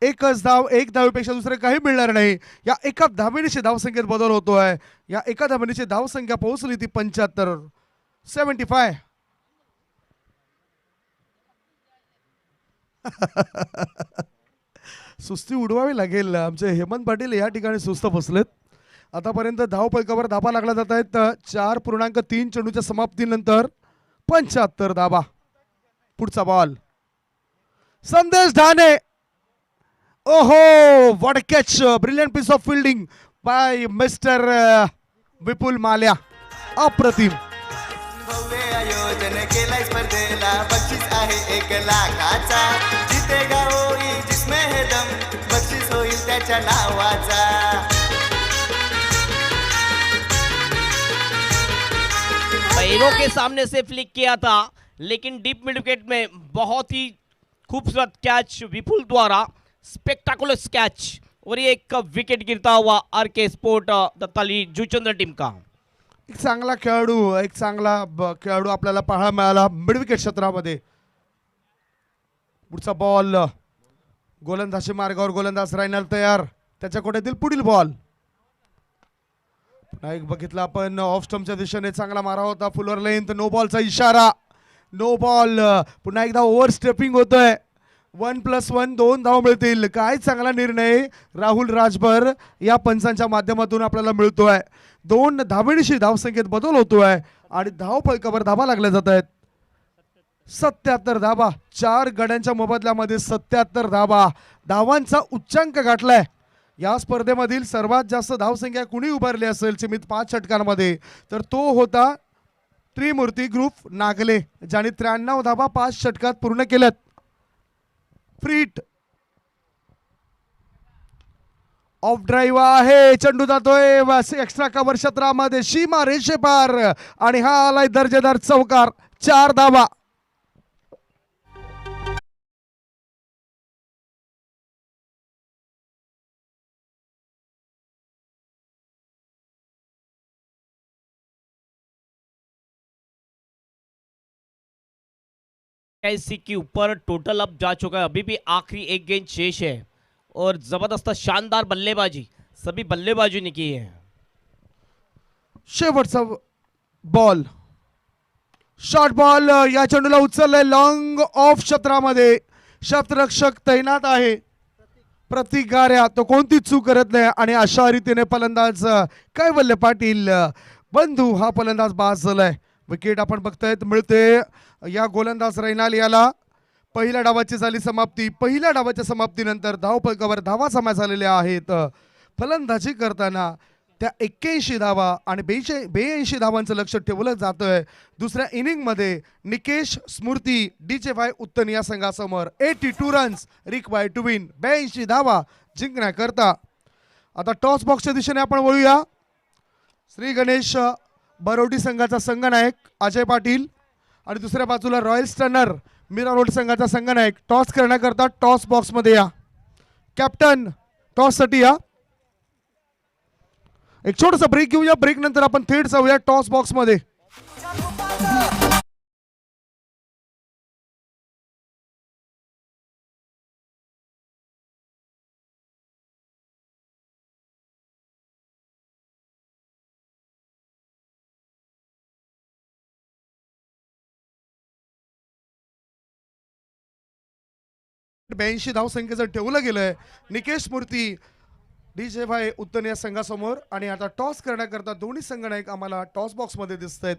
एकच धाव, एक धावेपेक्षा दुसरे काही मिळणार नाही. या एका धावेनिशी धावसंख्येत बदल होतोय. या एका धावेनिशी धावसंख्या पोहोचली ती 75, 75. सुस्ती उडवावी लागेल. आमचे हेमंत पाटील या ठिकाणी सुस्त बसलेत. आतापर्यंत धाव फलकावर धाबा लागला जात आहेत. 4.3 चेंडूच्या समाप्तीनंतर 75 धाबा. पुढचा बॉल संदेश ढाणे. ओहो, what a catch, brilliant piece of fielding by mister Vipul Mallya. अप्रतिम. भव्य आयोजन केलाय स्पर्धेला, बक्षीस आहे 1,00,000चा. जितेगा होई जिसमें है दम, बक्षीस होईल त्याच्या नावाचा. पैरों के सामने से फ्लिक किया था, लेकिन डीप मिड विकेट में बहुत ही खूबसूरत कैच विपुल द्वारा, स्पेक्टाकुलर कैच. और ये एक विकेट गिरता हुआ आरके स्पोर्ट दत्ताली जुचंद्र टीम का. एक चांगला खेळाडू, एक चांगला खेळाडू आपल्याला पाहायला मिळाला मिड विकेट क्षेत्रामध्ये. पुढचा बॉल गोलंदाजी मार्गावर. गोलंदाज रायनल तयार. त्याच्या कोट्यातील पुढील बॉल. एक बघितला आपण ऑफ स्टंपच्या दिशेने चांगला मारा होता. Fuller length. नो बॉलचा इशारा. No ball. पुन्हा एकदा ओव्हर स्टेपिंग होतोय. 1+1 2 धाव मिळतील. काय चांगला निर्णय राहुल राजभर या पंचांच्या माध्यमातून आपल्याला मिळतोय. 2 धावेनिशी धावसंख्येत बदल होतोय आणि धाव फलकावर धाबा लागल्या जात आहेत. 77 धाबा. 4 गड्यांच्या मोबदल्यामध्ये 77 धाबा. धावांचा उच्चांक गाठलाय. या स्पर्धेमधील सर्वात जास्त धावसंख्या कुणी उभारली असेल सीमित 5 षटकांमध्ये तर तो होता त्रिमूर्ती ग्रुप नागले, ज्याने 93 धाबा 5 षटकात पूर्ण केल्यात. फ्रीट. ऑफ ड्राईव्ह आहे. चेंडू जातोय एक्स्ट्रा कव्हर क्षेत्रामध्ये, सीमा रेषेपार आणि हा आलाय दर्जेदार चौकार. 4 धाबा. IC के ऊपर टोटल अब जा चुका है. अभी भी आखिरी एक गेंद शेष है और जबरदस्त शानदार बल्लेबाजी सभी बल्लेबाजों ने की है. शेवटचा बॉल. Short ball. या चेंडूला उचललंय लॉंग ऑफ क्षेत्रामध्ये. क्षेत्ररक्षक तैनात आहे. प्रतिगार्या तो कोणतीच चूक करत नाही आणि अशा रीतीने फलंदाज कैवल्य पाटील बंधू हा फलंदाज बाद झालाय. विकेट आपण बघतायत मिळते या गोलंदाज रैनाल याला. पहिल्या डावाची झाली समाप्ती. पहिल्या डावाच्या समाप्तीनंतर धाव फलकावर धावा जमा झालेल्या आहेत. फलंदाजी करताना त्या 81 धावा आणि 82 धावांचं लक्ष ठेवलं जातंय. दुसऱ्या इनिंगमध्ये निकेश स्मृती DJY उत्तन या संघासमोर 82 रन्स रिक्वायर्ड टू विन. 82 धावा जिंकण्याकरता. आता टॉस बॉक्सच्या दिशेने आपण वळूया. श्री गणेश बरोडी संघाचा संघनायक अजय पाटील आणि दुसऱ्या बाजूला रॉयल स्टनर मीरा रोड संघाचा संघनायक. टॉस करण्याकरता टॉस बॉक्समध्ये या. कॅप्टन टॉससाठी या. एक छोटासा ब्रेक घेऊया. ब्रेक नंतर आपण थेट जाऊया टॉस बॉक्समध्ये. ब्याऐंशी धाव संख्येचं ठेवलं गेलंय निकेश मूर्ती DJY उत्तन या संघासमोर. आणि आता टॉस करण्याकरता दोन्ही संघनायक आम्हाला टॉस बॉक्समध्ये दिसत आहेत.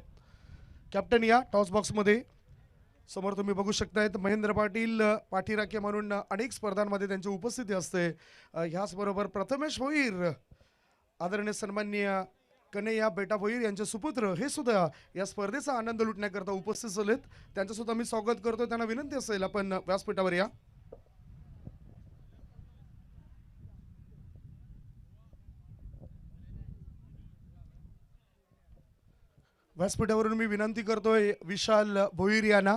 कॅप्टन या टॉस बॉक्समध्ये. समोर तुम्ही बघू शकतायत महेंद्र पाटील पाठीराखे म्हणून अनेक स्पर्धांमध्ये त्यांची उपस्थिती असते. ह्याचबरोबर प्रथमेश भोईर आदरणीय सन्माननीय कन्हैया बेटा भोईर यांचे सुपुत्र हे सुद्धा या स्पर्धेचा आनंद लुटण्याकरता उपस्थित झालेत. त्यांचं सुद्धा मी स्वागत करतो. त्यांना विनंती असेल आपण व्यासपीठावर या. व्यासपीठावरून मी विनंती करतोय विशाल भोईर यांना.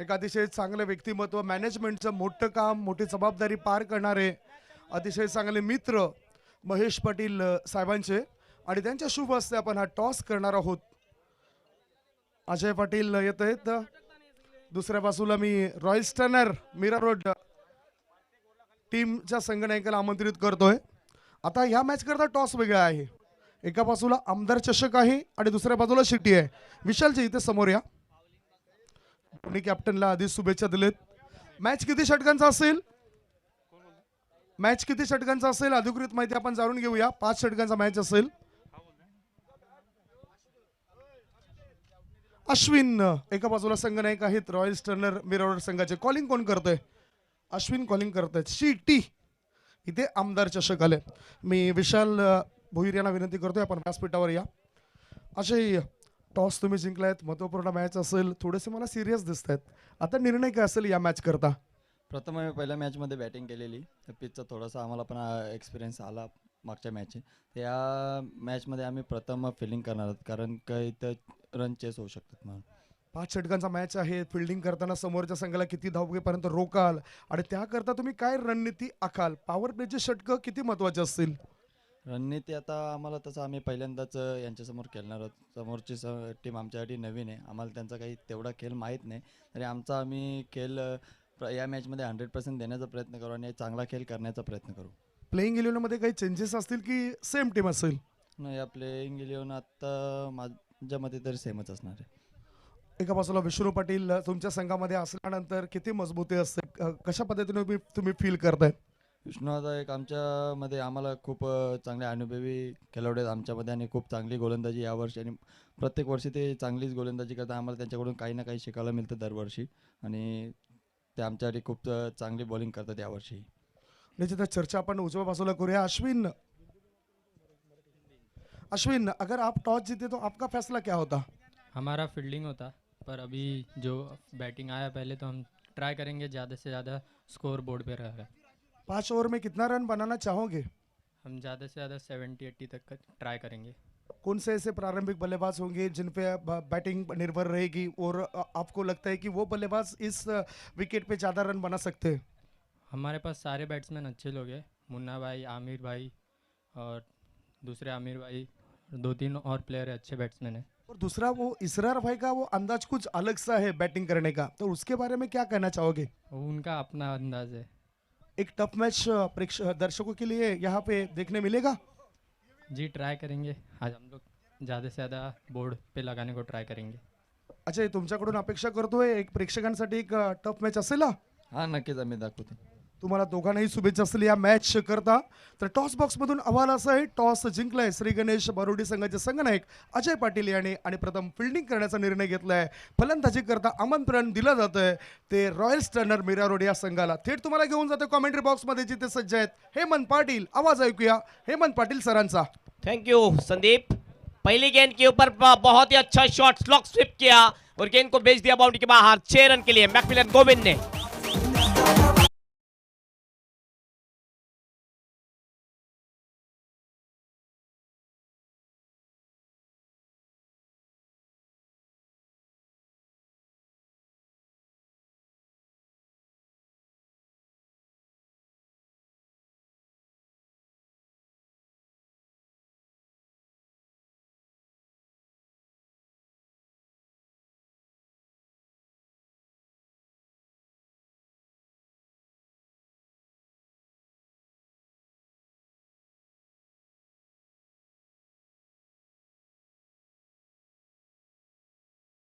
एक अतिशय चांगलं व्यक्तिमत्व, मॅनेजमेंटचं मोठं काम, मोठी जबाबदारी पार करणारे अतिशय चांगले मित्र महेश पाटील साहेबांचे, आणि त्यांच्या शुभ हस्ते आपण हा टॉस करणार आहोत. अजय पाटील येत आहेत. दुसऱ्या बाजूला मी रॉयल स्टर्नर मीरा रोड टीमच्या संघनायकाला आमंत्रित करतोय. आता ह्या मॅच करता टॉस वेगळा आहे. एका बाजूला आमदार चषक आहे आणि दुसऱ्या बाजूला शिटी आहे. विशालजी इथे समोर या. दोन्ही कॅप्टनला आधी शुभेच्छा दिलेत. मॅच किती षटकांचा असेल? मॅच किती षटकांचा असेल अधिकृत माहिती आपण जाणून घेऊया. 5 षटकांचा मॅच असेल. अश्विन एका बाजूला संघनायक आहेत रॉयल स्टर्नर मिरर संघाचे. कॉलिंग कोण करतोय? अश्विन कॉलिंग करतायत. शिटी इथे आमदार चषक आले. मी विशाल भोईर यांना विनंती करतोय आपण व्यासपीठावर या. असे टॉस तुम्ही जिंकलायत, महत्वपूर्ण मॅच असेल, थोडेसे मला सिरियस दिसत आहेत. आता निर्णय काय असेल या मॅच करता? प्रथम आम्ही पहिल्या मॅचमध्ये बॅटिंग केलेली, तर पिचचा थोडासा आम्हाला पण एक्सपिरियन्स आला मागच्या मॅचचे. या मॅचमध्ये आम्ही प्रथम फिल्डिंग करणार आहोत, कारण काही इथं रन चेस होऊ शकतात म्हणून. 5 षटकांचा मॅच आहे. फिल्डिंग करताना समोरच्या संघाला किती धावपर्यंत रोकाल आणि त्याकरता तुम्ही काय रणनीती आखाल? पॉवर प्लेचे षटकं किती महत्वाचे असतील? रणनीती आता आम्हाला तसं आम्ही पहिल्यांदाच यांच्यासमोर खेळणार आहोत. समोरची टीम आमच्यासाठी नवीन आहे, आम्हाला त्यांचा काही तेवढा खेळ माहीत नाही. तरी आमचा आम्ही खेळ या मॅचमध्ये 100% देण्याचा प्रयत्न करू आणि चांगला खेळ करण्याचा प्रयत्न करू. प्लेइंग इलेव्हनमध्ये काही चेंजेस असतील की सेम टीम असेल? नाही, या प्लेइंग इलेव्हन आत्ता माझ्या मते तरी सेमच असणार आहे. एका बाजूला विष्णू पाटील तुमच्या संघामध्ये असल्यानंतर किती मजबूती असते, कशा पद्धतीने तुम्ही फील करताय? विष्णू आता एक आमच्यामध्ये आम्हाला खूप चांगले अनुभवी खेळाडू आहेत आमच्यामध्ये, आणि खूप चांगली गोलंदाजी यावर्षी, आणि प्रत्येक वर्षी ते चांगलीच गोलंदाजी करतात. आम्हाला त्यांच्याकडून काही ना काही शिकायला मिळतं दरवर्षी, आणि ते आमच्यासाठी खूप चांगली बॉलिंग करतात यावर्षी. निश्चितच चर्चा आपण उजव्या बाजूला करूया. अश्विन, अगर आप टॉस जीते तो आपका फैसला क्या होता? हमारा फील्डिंग होता, पर अभी जो बैटिंग आया पहले तो हम ट्राई करेंगे ज़्यादा से ज़्यादा स्कोर बोर्ड पे रहेगा. 5 ओवर में कितना रन बनाना चाहोगे? हम ज़्यादा से ज़्यादा 70-80 तक का ट्राई करेंगे. कौन से ऐसे प्रारंभिक बल्लेबाज होंगे जिन पे बैटिंग निर्भर रहेगी और आपको लगता है कि वो बल्लेबाज इस विकेट पे ज़्यादा रन बना सकते हैं? हमारे पास सारे बैट्समैन अच्छे लोग हैं. मुन्ना भाई, आमिर भाई और दूसरे आमिर भाई, 2-3 और प्लेयर अच्छे बैट्समैन हैं. और दूसरा वो इसरार भाई का वो अंदाज कुछ अलग सा है बैटिंग करने का, तो उसके बारे में क्या कहना चाहोगे? वो उनका अपना अंदाज है. एक टफ मैच दर्शकों के लिए यहाँ पे देखने मिलेगा? जी ट्राई करेंगे. आज हम लोग ज़्यादा से ज़्यादा बोर्ड पे लगाने को ट्राई करेंगे. अच्छा, तुमच्याकडून अपेक्षा करतोय एक प्रेक्षकांसाठी एक टफ मॅच असेल हा? हां, नक्कीच आम्ही दाखवतो. तुम्हाला दोघांनाही शुभेच्छा असतील या मॅच करता. तर टॉस बॉक्स मधून अहवाल असा आहे, टॉस जिंकलाय श्री गणेश बारोडी संघाचे संघनायक अजय पाटील यांनी आणि प्रथम फिल्डिंग करण्याचा निर्णय घेतलाय. फलंदाजी करता आमंत्रण दिलं जातंय ते रॉयल स्टर्नर मीरा रोड या संघाला. थेट तुम्हाला घेऊन जाते कॉमेंट्री बॉक्स मध्ये जिथे सज्ज आहेत हेमंत पाटील. आवाज ऐकूया हेमंत पाटील सरांचा. Thank you Sandeep. पहली गेंद के ऊपर बहुत ही अच्छा शॉट स्लॉक स्विप किया और गेंद को भेज दिया बाउंड्री के बाहर. 6 रन के लिए मैकमिलन गोविंद ने.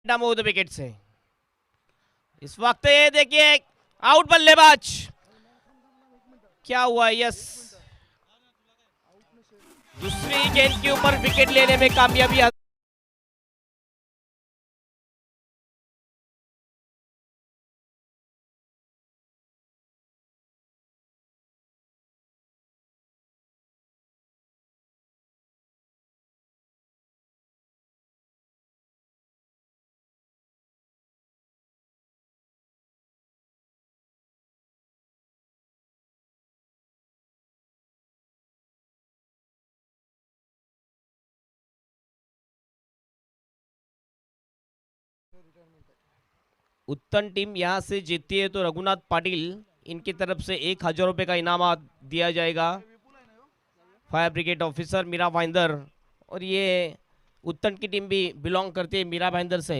मूव द विकेट से इस वक्त ये देखिए आउट बल्लेबाज. क्या हुआ? यस, दूसरी गेंद के ऊपर विकेट लेने में कामयाबी. उत्तम टीम यहाँ से जीतती है तो रघुनाथ पाटिल इनकी तरफ से 1000 रुपये का इनाम दिया जाएगा। Fire brigade officer Mira Bhayandar, और ये उत्तम की टीम भी बिलोंग करती है मीरा भाईंदर से।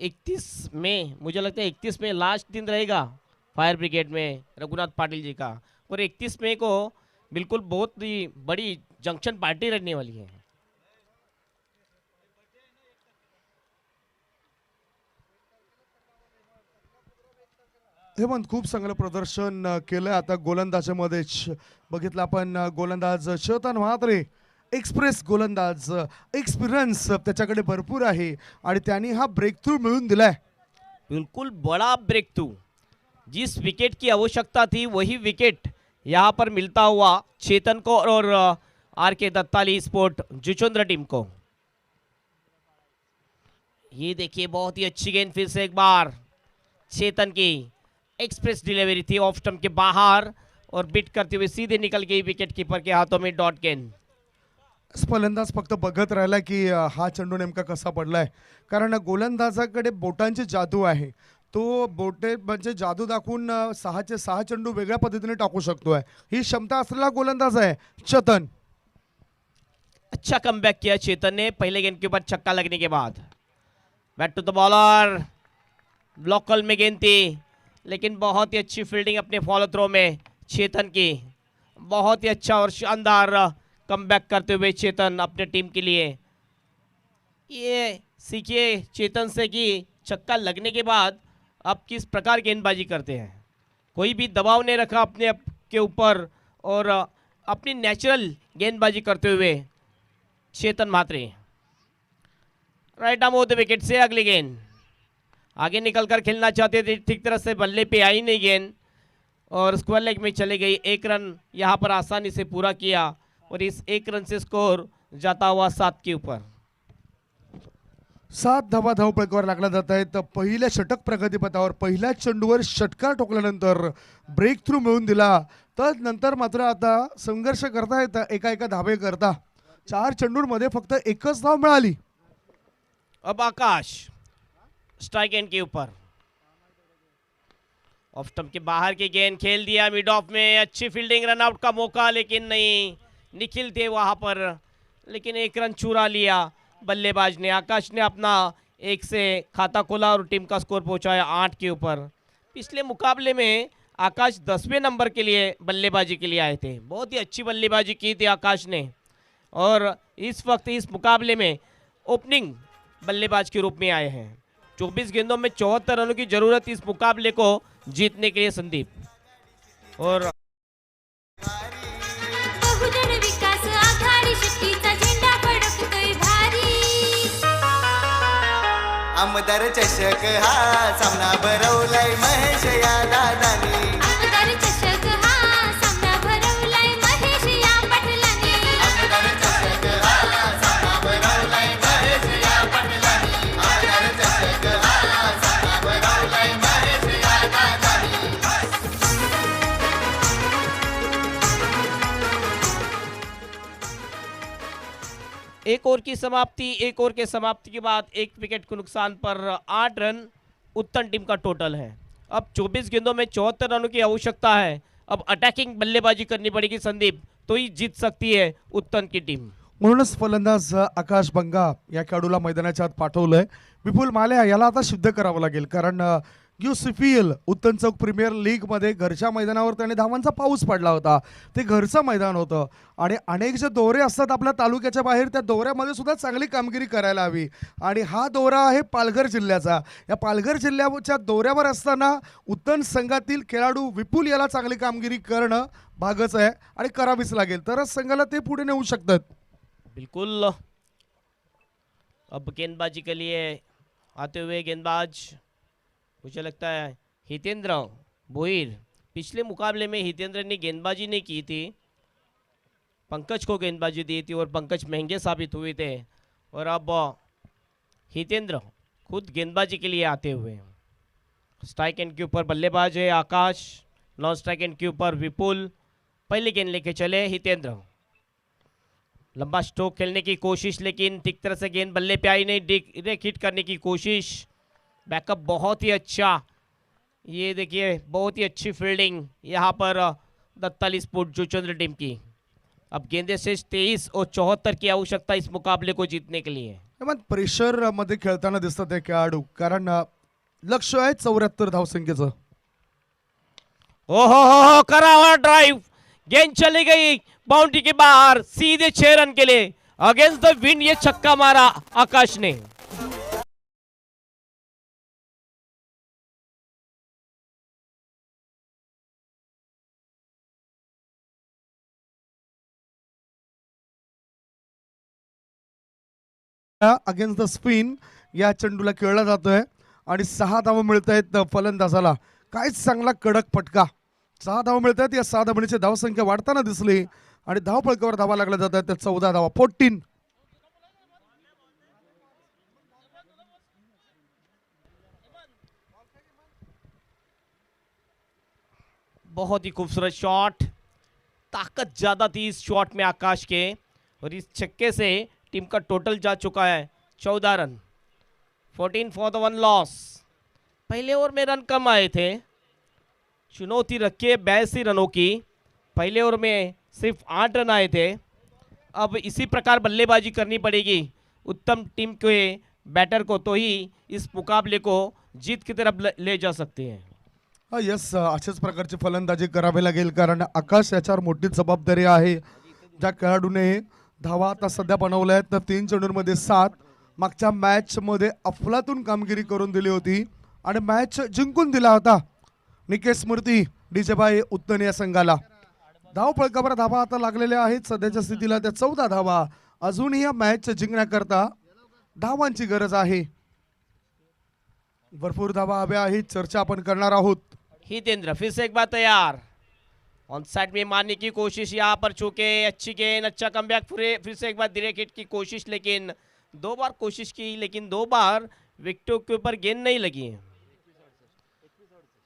31 मई, मुझे लगता है 31 मई लास्ट दिन रहेगा फायर ब्रिगेड में रघुनाथ पाटिल जी का, और 31 मई को बिल्कुल बहुत ही बड़ी जंक्शन पार्टी रहने वाली है। हेमंत, खूप चांगलं प्रदर्शन केलंय आता गोलंदाजीमध्येच. बघितलं आपण गोलंदाज चेतन म्हात्रे, एक्सप्रेस गोलंदाज, एक्सपिरियन्स त्याच्याकडे भरपूर आहे आणि त्यांनी हा ब्रेक थ्रू मिळवून दिलाय. बिल्कुल बड़ा ब्रेक थ्रू, जिस विकेट की आवश्यकता थी वही विकेट यहाँ पर मिलता हुआ चेतन को और आर के दत्ताली स्पोर्ट जुचंद्र टीम को। ये देखिए बहुत ही अच्छी गेंद, फिर से एक बार चेतन की एक्सप्रेस डिलीवरी थी ऑफ स्टंप के बाहर और बिट करते हुए सीधे निकल गई विकेट कीपर के हाथों में डॉट गेंद। फलंदाज फक्त बघत राहिला की हा चेंडू नेमका कसा पडलाय, कारण गोलंदाजाकडे बोटांची जादू आहे. तो बोटे म्हणजे जादू दाखवून 6चे 6 चेंडू वेगळ्या पद्धतीने टाकू शकतोय. ही क्षमता असलेला गोलंदाज आहे चेतन. अच्छा कमबैक किया चेतन ने पहले गेंद के ऊपर छक्का लगने के बाद। Bat to the bowler, block कॉल में गेंद थी, लेकिन बहुत ही अच्छी फील्डिंग अपने फॉलो थ्रो में चेतन की। बहुत ही अच्छा और शानदार कमबैक करते हुए चेतन अपने टीम के लिए। ये सीखिए चेतन से कि छक्का लगने के बाद आप किस प्रकार गेंदबाजी करते हैं। कोई भी दबाव नहीं रखा अपने आप के ऊपर और अपनी नेचुरल गेंदबाजी करते हुए Chetan Mhatre. Right arm off the wicket से अगली गेंद, आगे निकलकर खेलना चाहते थे, ठीक तरह से बल्ले पे आई नहीं गेंद और स्क्वायर लेग में चले गई। 1 रन यहाँ पर आसानी से पूरा किया और इस 1 रन से स्कोर जाता हुआ 7 के ऊपर। 7 धावा धावपळीवर लागला जात आहेत. पहिल्या षटक प्रगतीपथावर पहिल्या चेंडूवर षटकार ठोकल्यानंतर ब्रेक थ्रू मिळवून दिला. तर नंतर मात्र आता संघर्ष करतायत एका धावे करता. 4 चेंडूंमध्ये फक्त 1च धाव मिळाली. अब आकाश स्ट्राइक एंड के ऊपर, ऑफ स्टंप के बाहर की गेंद खेल दिया मिड ऑफ में। अच्छी फील्डिंग, रन आउट का मौका, लेकिन नहीं, निखिल थे वहां पर, लेकिन 1 रन चुरा लिया बल्लेबाज ने। आकाश ने अपना 1 से खाता खोला और टीम का स्कोर पहुंचाया 8 के ऊपर। पिछले मुकाबले में आकाश 10वें नंबर के लिए बल्लेबाजी के लिए आए थे। बहुत ही अच्छी बल्लेबाजी की थी आकाश ने और इस वक्त इस मुकाबले में ओपनिंग बल्लेबाज के रूप में आए हैं। 24 गेंदों में 74 रनों की जरूरत इस मुकाबले को जीतने के लिए संदीप। और बहुजन विकास आघाडी शक्तीचा झेंडा फडकतोय भारी. आमदार चषक हा सामना भरवलाय महेश या दादानी. आमदार चषक हा सामना भरवलाय महेश या पाटलांनी. आमदार चषक हा सामना भरवलाय महेश या पाटलानी. आमदार चषक हा सामना भरवलाय महेश या दादानी. एक ओवर की समाप्ति, एक ओवर के समाप्ति के बाद 1 विकेट को नुकसान पर 8 रन उत्तम टीम का टोटल है। अब 24 गेंदों में 74 रनों की आवश्यकता है। अब अटैकिंग बल्लेबाजी करनी पड़ेगी संदीप, तो ही जीत सकती है उत्तम की टीम। म्हणूनच फलंदाज आकाश बंगा या खेळाडूला मैदानाच्या आत पाठवलंय. विपुल माल्या याला आता सिद्ध करावं लागेल, कारण युसीपीएल उत्तम चौक प्रीमियर लीग मध्ये घरच्या मैदानावर त्याने धावांचा पाऊस पडला होता. ते घरचं मैदान होतं आणि अनेक जे दौरे असतात आपल्या तालुक्याच्या बाहेर, त्या दौऱ्यामध्ये सुद्धा चांगली कामगिरी करायला हवी. आणि हा दौरा आहे पालघर जिल्ह्याचा. या पालघर जिल्ह्याच्या दौऱ्यावर असताना उत्तम संघातील खेळाडू विपुल याला चांगली कामगिरी करणं भागच आहे आणि करावीच लागेल, तरच संघाला ते पुढे नेऊ शकतात. बिल्कुल। अब गेंदबाजी के लिए आते हुए गेंदबाज मुझे लगता है हितेंद्र भोईर। पिछले मुकाबले में हितेंद्र ने गेंदबाजी नहीं की थी, पंकज को गेंदबाजी दी थी और पंकज महंगे साबित हुए थे। और अब हितेंद्र खुद गेंदबाजी के लिए आते हुए। स्ट्राइक एंड के ऊपर बल्लेबाज है आकाश, नॉन स्ट्राइक एंड के ऊपर विपुल। पहले गेंद लेके चले हितेंद्र, लंबा स्ट्रोक खेलने की कोशिश, लेकिन ठीक तरह से गेंद बल्ले पे आई नहीं। डायरेक्ट हिट करने की कोशिश, बैकअप बहुत ही अच्छा। ये देखिए बहुत ही अच्छी फील्डिंग यहाँ पर दत्ताली स्पोर्ट जोचंद्र टीम की। अब गेंदे शेष 23 और 74 की आवश्यकता इस मुकाबले को जीतने के लिए। मग प्रेशर मध्ये खेळताना दिसतात हे खेळाडू, कारण लक्ष आहे 74 धावसंख्येचं. ओहो करा हुआ ड्राइव, गेंद चली गई बाउंड्री के बाहर, सीधे 6 रन के लिए अगेंस्ट द विंड ये छक्का मारा आकाश ने। अगेन्स्ट द स्पिन या चेंडूला खेळला जातोय आणि 6 धावा मिळत आहेत फलंदाजाला. काय चांगला कडक फटका. 6 धावा मिळत आहेत. या 6 धावांची धावसंख्या वाढताना दिसली आणि धावफलकावर धावा लागल्या जात आहेत. त्या 14 धावा, 14. बहुत ही खूबसूरत शॉट, ताकत ज्यादा थी इस शॉट में आकाश के, और इस छक्के से टीम का टोटल जा चुका है 14 रन। 14 for the 1 loss. पहले ओवर में रन कम आए थे, चुनौती रखी है 82 रनों की। पहले ओवर में सिर्फ 8 रन आए थे। अब इसी प्रकार बल्लेबाजी करनी पड़ेगी उत्तम टीम के बैटर को, तो ही इस मुकाबले को जीत की तरफ ले जा सकते हैं। यस, अशाच प्रकारची फलंदाजी करावी लागेल, कारण आकाश याच्यावर मोठी जबाबदारी आहे. ज्या खेळाडूने धावा आता सध्या बनवल्या आहेत तर 3 चेंडूंमध्ये 7. मागच्या मॅच मध्ये अफलातून कामगिरी करून दिली होती आणि मॅच जिंकून दिला होता. निकेश स्मृती, डीजेबाई उत्तन या संघाला. धाव फलकावर धावा आता लागलेल्या आहेत सध्याच्या स्थितीला त्या 14 धावा. अजूनही या मॅच जिंकण्याकरता धावांची गरज आहे. भरपूर धावा हव्या आहेत. चर्चा आपण करणार आहोत. हितेंद्र फिर से एक बार तैयार, ऑन साइड में मारने की कोशिश, यहाँ पर चूके अच्छी गेंद, अच्छा कमबैक, फिर से एक बार डायरेक्ट हिट की कोशिश, लेकिन 2 बार कोशिश की, लेकिन 2 बार विकेटों के ऊपर गेंद नहीं लगी है।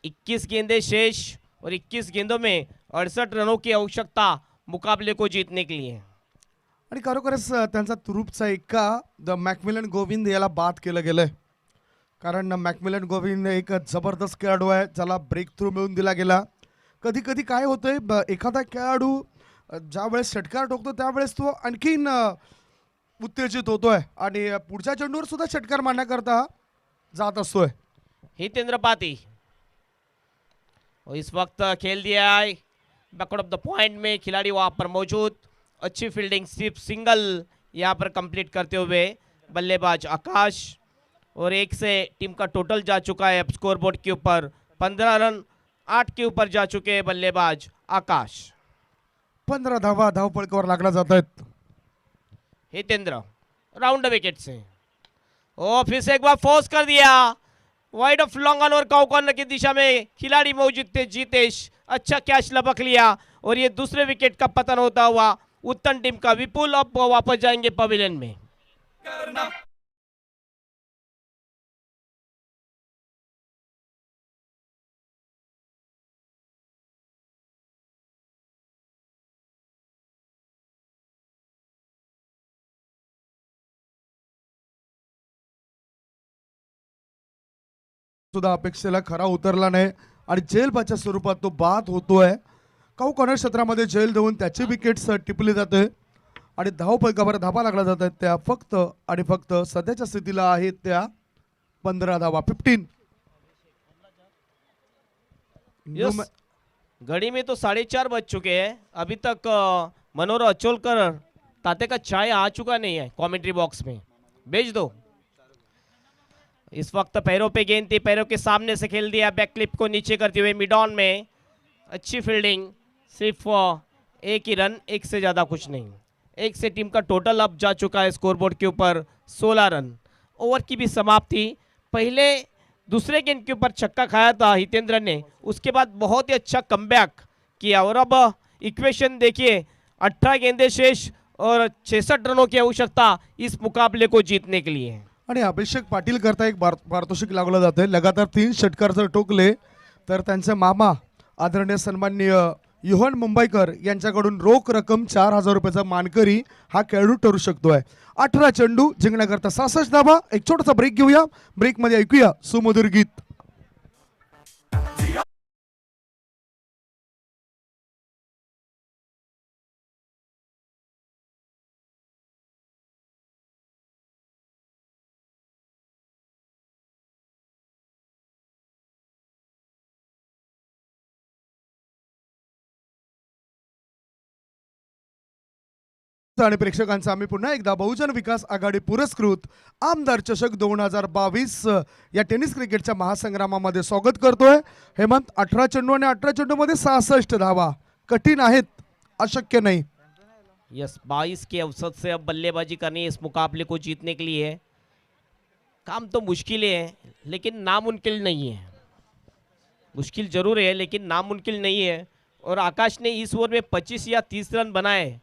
21 गेंदें शेष और 21 गेंदों में 68 रनों की आवश्यकता मुकाबले को जीतने के लिए। आणि खरोखरच त्यांचा तुरुपचा एका द मॅकमिलन गोविंद याला बाद केलं गेलंय, कारण मॅकमिलन गोविंद एक जबरदस्त खेळाडू आहे ज्याला ब्रेक थ्रू मिळून दिला गेला. कधी कधी काय होतंय, एखादा खेळाडू ज्यावेळेस षटकार ठोकतो त्यावेळेस तो आणखीन उत्तेजित होतोय आणि पुढच्या चेंडूवर सुद्धा षटकार मारण्याकरता जात असतोय. हितेंद्र पाती, और इस वक्त खेल दिया है बैकवर्ड ऑफ द पॉइंट में, खिलाड़ी वहां पर मौजूद, अच्छी फील्डिंग, सिर्फ सिंगल यहां पर कंप्लीट करते हुए बल्लेबाज आकाश, और 1 से टीम का टोटल जा चुका है अब स्कोर बोर्ड के ऊपर 15 रन। 8 के ऊपर जा चुके हैं बल्लेबाज आकाश। 15 धावा धावफलकावर लागला जात आहेत. हितेंद्र राउंड विकेट से, ओ फिर से एक बार फोर्स कर दिया, वाइड ऑफ लॉन्ग ऑन और काउ कॉर्नर की दिशा में खिलाड़ी मौजूद थे जीतेश, अच्छा कैच लपक लिया, और ये दूसरे विकेट का पतन होता हुआ उत्तम टीम का विपुल अब वापस जाएंगे पवेलियन में। सुद्धा अपेक्षेला खरा उतरला नाही आणि जेलबाच्या स्वरूपात तो बाद होतोय. काऊ कॉर्नर क्षेत्रामध्ये जेल देऊन त्याची विकेट्स टिपली जाते आणि धावफलकावर धावा लागला जात आहेत त्या फक्त आणि फक्त सध्याच्या स्थितीला आहेत त्या 15 धावा, 15. यस, घड़ी में तो 4:30 बज चुके हैं, अभी तक मनोहर अचोलकर ताते का चाय आ चुका नहीं है कमेंट्री बॉक्स में, भेज दो। इस वक्त पैरों पे गेंद थी, पैरों के सामने से खेल दिया, बैक क्लिप को नीचे करते हुए मिड ऑन में, अच्छी फील्डिंग, सिर्फ 1 ही रन, 1 से ज़्यादा कुछ नहीं। 1 से टीम का टोटल अब जा चुका है स्कोरबोर्ड के ऊपर 16 रन। ओवर की भी समाप्ति, पहले दूसरे गेंद के ऊपर छक्का खाया था हितेंद्र ने, उसके बाद बहुत ही अच्छा कमबैक किया, और अब इक्वेशन देखिए 18 गेंदें शेष और 66 रनों की आवश्यकता इस मुकाबले को जीतने के लिए। आणि अभिषेक पाटील करता एक पारितोषिक लागलं जाते. लगातार 3 षटकार जर ठोकले तर त्यांचे मामा आदरणीय सन्माननीय योहन मुंबईकर यांच्याकडून रोख रक्कम 4,000 रुपयाचा मानकरी हा खेळाडू ठरू शकतोय. 18 चेंडू जिंकण्याकरता 66 धावा. एक छोटासा ब्रेक घेऊया. ब्रेकमध्ये ऐकूया सुमधुर गीत. आणि प्रेक्षकांचा आम्ही पुन्हा एकदा बहुजन विकास आघाडी पुरस्कृत आमदार चषक 2022 या टेनिस क्रिकेटच्या महासंग्रामामध्ये स्वागत करतोय. हेमंत 18 चेंडू आणि 18 चेंडू मध्ये 66 धावा कठीण आहेत, अशक्य नहीं. यस 22 के औसत से अब बल्लेबाजी करनी है इस मुकाबले को जीतने के लिए. काम तो मुश्किल है लेकिन नामुमकिन नहीं है. मुश्किल जरूर है लेकिन नामुमकिन नहीं है. और आकाश ने इस ओवर में 25 या 30 रन बनाए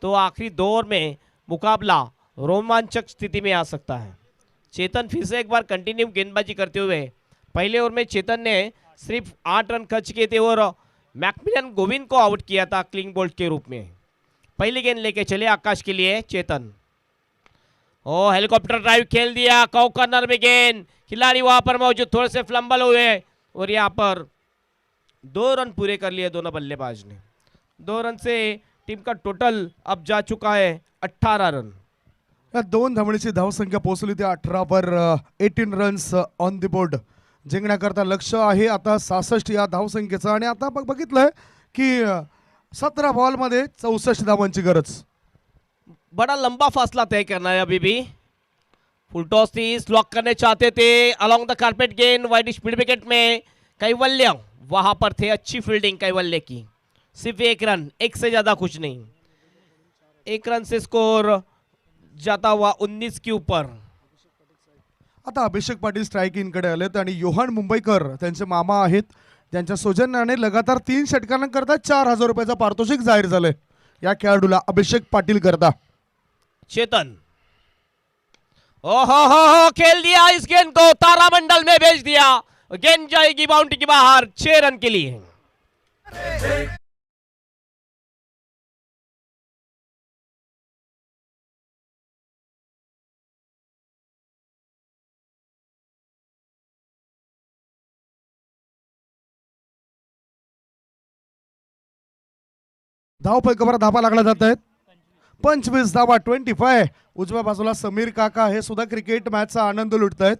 तो आखिरी 2 ओवर में मुकाबला रोमांचक स्थिति में आ सकता है. चेतन फिर से एक बार कंटिन्यू गेंदबाजी करते हुए पहले ओवर में चेतन ने सिर्फ 8 रन खर्च किए थे और मैकमिलन गोविंद को आउट किया था क्लीन बोल्ट के रूप में. पहली गेंद लेके चले आकाश के लिए चेतन. ओ हेलीकॉप्टर ड्राइव खेल दिया. कौ कॉर्नर में गेंद, खिलाड़ी वहां पर मौजूद, थोड़े से फ्लंबल हुए और यहाँ पर 2 रन पूरे कर लिए दोनों बल्लेबाज ने. 2 रन से टीम का टोटल अब जा चुका है 18 रन. या 2 धावण्याची धावसंख्या पोहोचली ते 18 वर. 18 रन्स ऑन द बोर्ड. जिंकण्याकरता लक्ष आहे आता 66 या धावसंख्येचं. आणि आता बघितलंय की 17 बॉलमध्ये 64 धावांची गरज. बड़ा लंबा फासला तय करना है अभी भी. फुल टॉस थी, लॉक करने चाहते थे अलोंग द कारपेट गेंद वाइड स्पीड विकेट में. कैवल्य वहां पर थे, अच्छी फील्डिंग कैवल्य की. सिर्फ 1 रन, 1 से ज्यादा कुछ नहीं. 1 रन से स्कोर जाता हुआ 19 के ऊपर. आता अभिषेक पाटील स्ट्राईक इनकडे आलेत आणि योहान मुंबईकर त्यांचे मामा आहेत. त्यांच्या सौजन्याने लगातार 3 षटकांकरता 4,000 रुपयाचा पारितोषिक जाहीर झालंय या खेळाडूला अभिषेक पाटील करता. चेतन ओ हो खेल दिया इस गेंद को, तारामंडल में भेज दिया. गेंद जाएगी बाउंड्री के बाहर 6 रन के लिए. धावपैकावर धाबा लागला जात आहेत. 25 धावा 25. उजव्या बाजूला समीर काका हे सुद्धा क्रिकेट मॅचचा आनंद लुटतायत.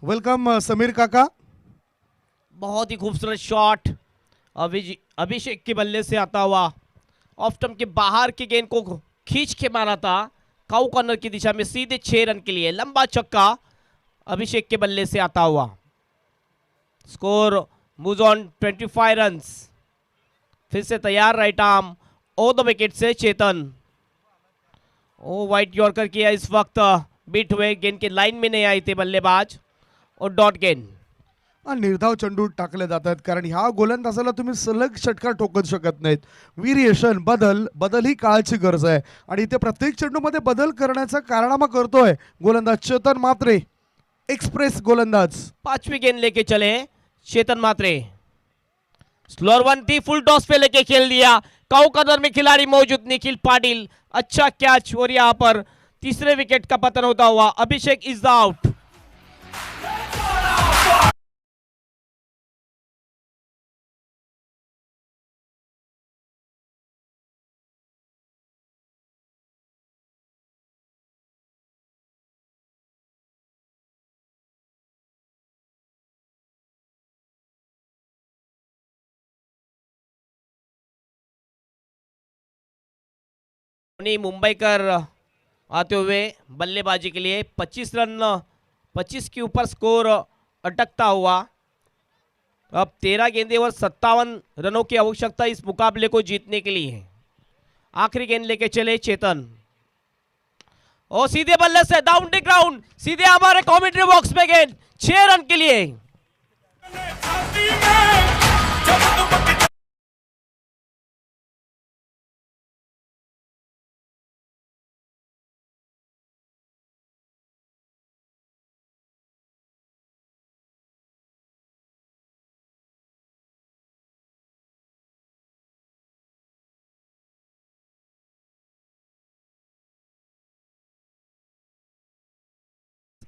वेलकम समीर काका. बहुत ही खूबसूरत शॉट अभिषेक के बल्ले से आता हुआ. ऑफ स्टंप के बाहर की गेंद को खींच के मारा था काउ कॉर्नर की दिशा में सीधे 6 रन के लिए. लंबा छक्का अभिषेक के बल्ले से आता हुआ. Score moves on 25 runs. फिर से तैयार right arm over the wicket से चेतन. ओ वाइट यॉर्कर किया इस वक्त, बीट हुए, गेंद के लाइन में नहीं आए थे बल्लेबाज और डॉट गेंद. निर्धाव चेंडू टाकले जात आहेत कारण ह्या गोलंदाजाला तुम्ही सलग षटकार ठोकत शकत नाहीत. व्हेरिएशन बदल ही काळाची गरज आहे आणि इथे प्रत्येक चेंडूमध्ये बदल करण्याचा कारनामा करतोय गोलंदाज चेतन मात्रे. एक्सप्रेस गोलंदाज. 5वीं गेंद लेके चले चेतन मात्रे. स्लोअर वन थी, फुल टॉस पे लेके खेल दिया. काउ कॉर्नर में खिलाड़ी मौजूद निखिल पाटिल, अच्छा कैच. और यहाँ पर तीसरे विकेट का पतन होता हुआ अभिषेक इज आउट. मुंबईकर आते हुए बल्लेबाजी के लिए 25 रन 25 के ऊपर स्कोर अटकता हुआ. अब 13 गेंदे और 57 रनों की आवश्यकता इस मुकाबले को जीतने के लिए है. आखिरी गेंद लेके चले चेतन. और सीधे बल्ले से डाउन द ग्राउंड, सीधे हमारे कमेंट्री बॉक्स में गेंद 6 रन के लिए.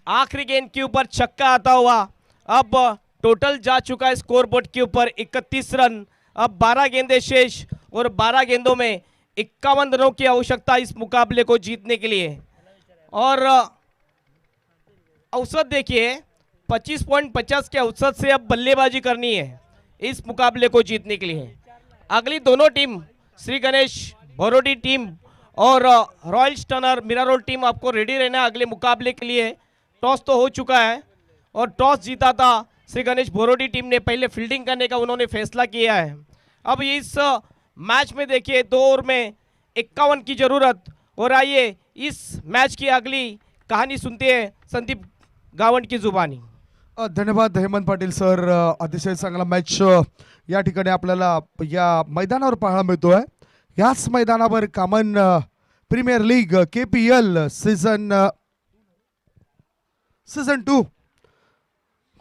आखिरी गेंद के ऊपर छक्का आता हुआ। अब टोटल जा चुका है स्कोर बोर्ड के ऊपर 31 रन। अब 12 गेंदें शेष और 12 गेंदों में 51 रनों की आवश्यकता इस मुकाबले को जीतने के लिए। और औसत देखिए 25.50 के औसत से अब बल्लेबाजी करनी है इस मुकाबले को जीतने के लिए। अगली दोनों टीम श्री गणेश बोरोडी टीम और रॉयल स्टनर मिरारोल टीम आपको रेडी रहना है अगले मुकाबले के लिए। टॉस तो हो चुका है और टॉस जीता था श्री गणेश बोरोडी टीम ने, पहले फील्डिंग करने का उन्होंने फैसला किया है। अब इस मैच में देखिए 2 ओवर में 51 की जरूरत। और आइए इस मैच की अगली कहानी सुनते हैं संदीप गावंड की जुबानी। धन्यवाद हेमंत पाटील सर. अतिशय चांगला मॅच या ठिकाणी आपल्याला या मैदानावर पाहायला मिळतोय. याच मैदानावर common premier league KPL season 2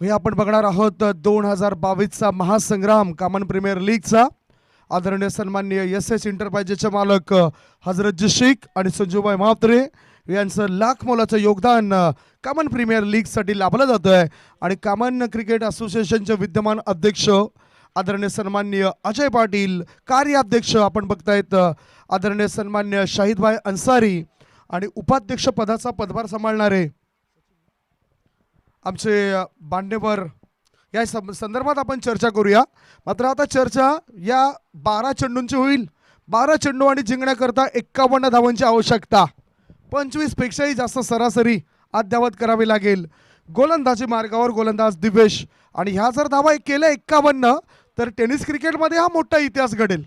हे आपण बघणार आहोत. 2022चा महासंग्राम कॉमन प्रीमियर लीगचा. आदरणीय सन्माननीय SS एंटरप्राइजेसचे मालक हजरतजी शेख आणि संजूभाई महात्रे यांचं लाख मोलाचं योगदान कॉमन प्रीमियर लीगसाठी लाभलं जातं आहे. आणि कॉमन क्रिकेट असोसिएशनचे विद्यमान अध्यक्ष आदरणीय सन्माननीय अजय पाटील, कार्याध्यक्ष आपण बघतायत आदरणीय सन्माननीय शाहिदभाई अन्सारी आणि उपाध्यक्ष पदाचा पदभार सांभाळणारे आमचे बांडेवर. या संदर्भात आपण चर्चा करूया. मात्र आता चर्चा या 12 चेंडूंची होईल. 12 चेंडू आणि जिंकण्याकरता 51 धावांची आवश्यकता. 25 पेक्षाही जास्त सरासरी अद्यावत करावी लागेल. गोलंदाजी मार्गावर गोलंदाज दिवेश आणि ह्या जर धावा केल्या 51 तर टेनिस क्रिकेटमध्ये हा मोठा इतिहास घडेल.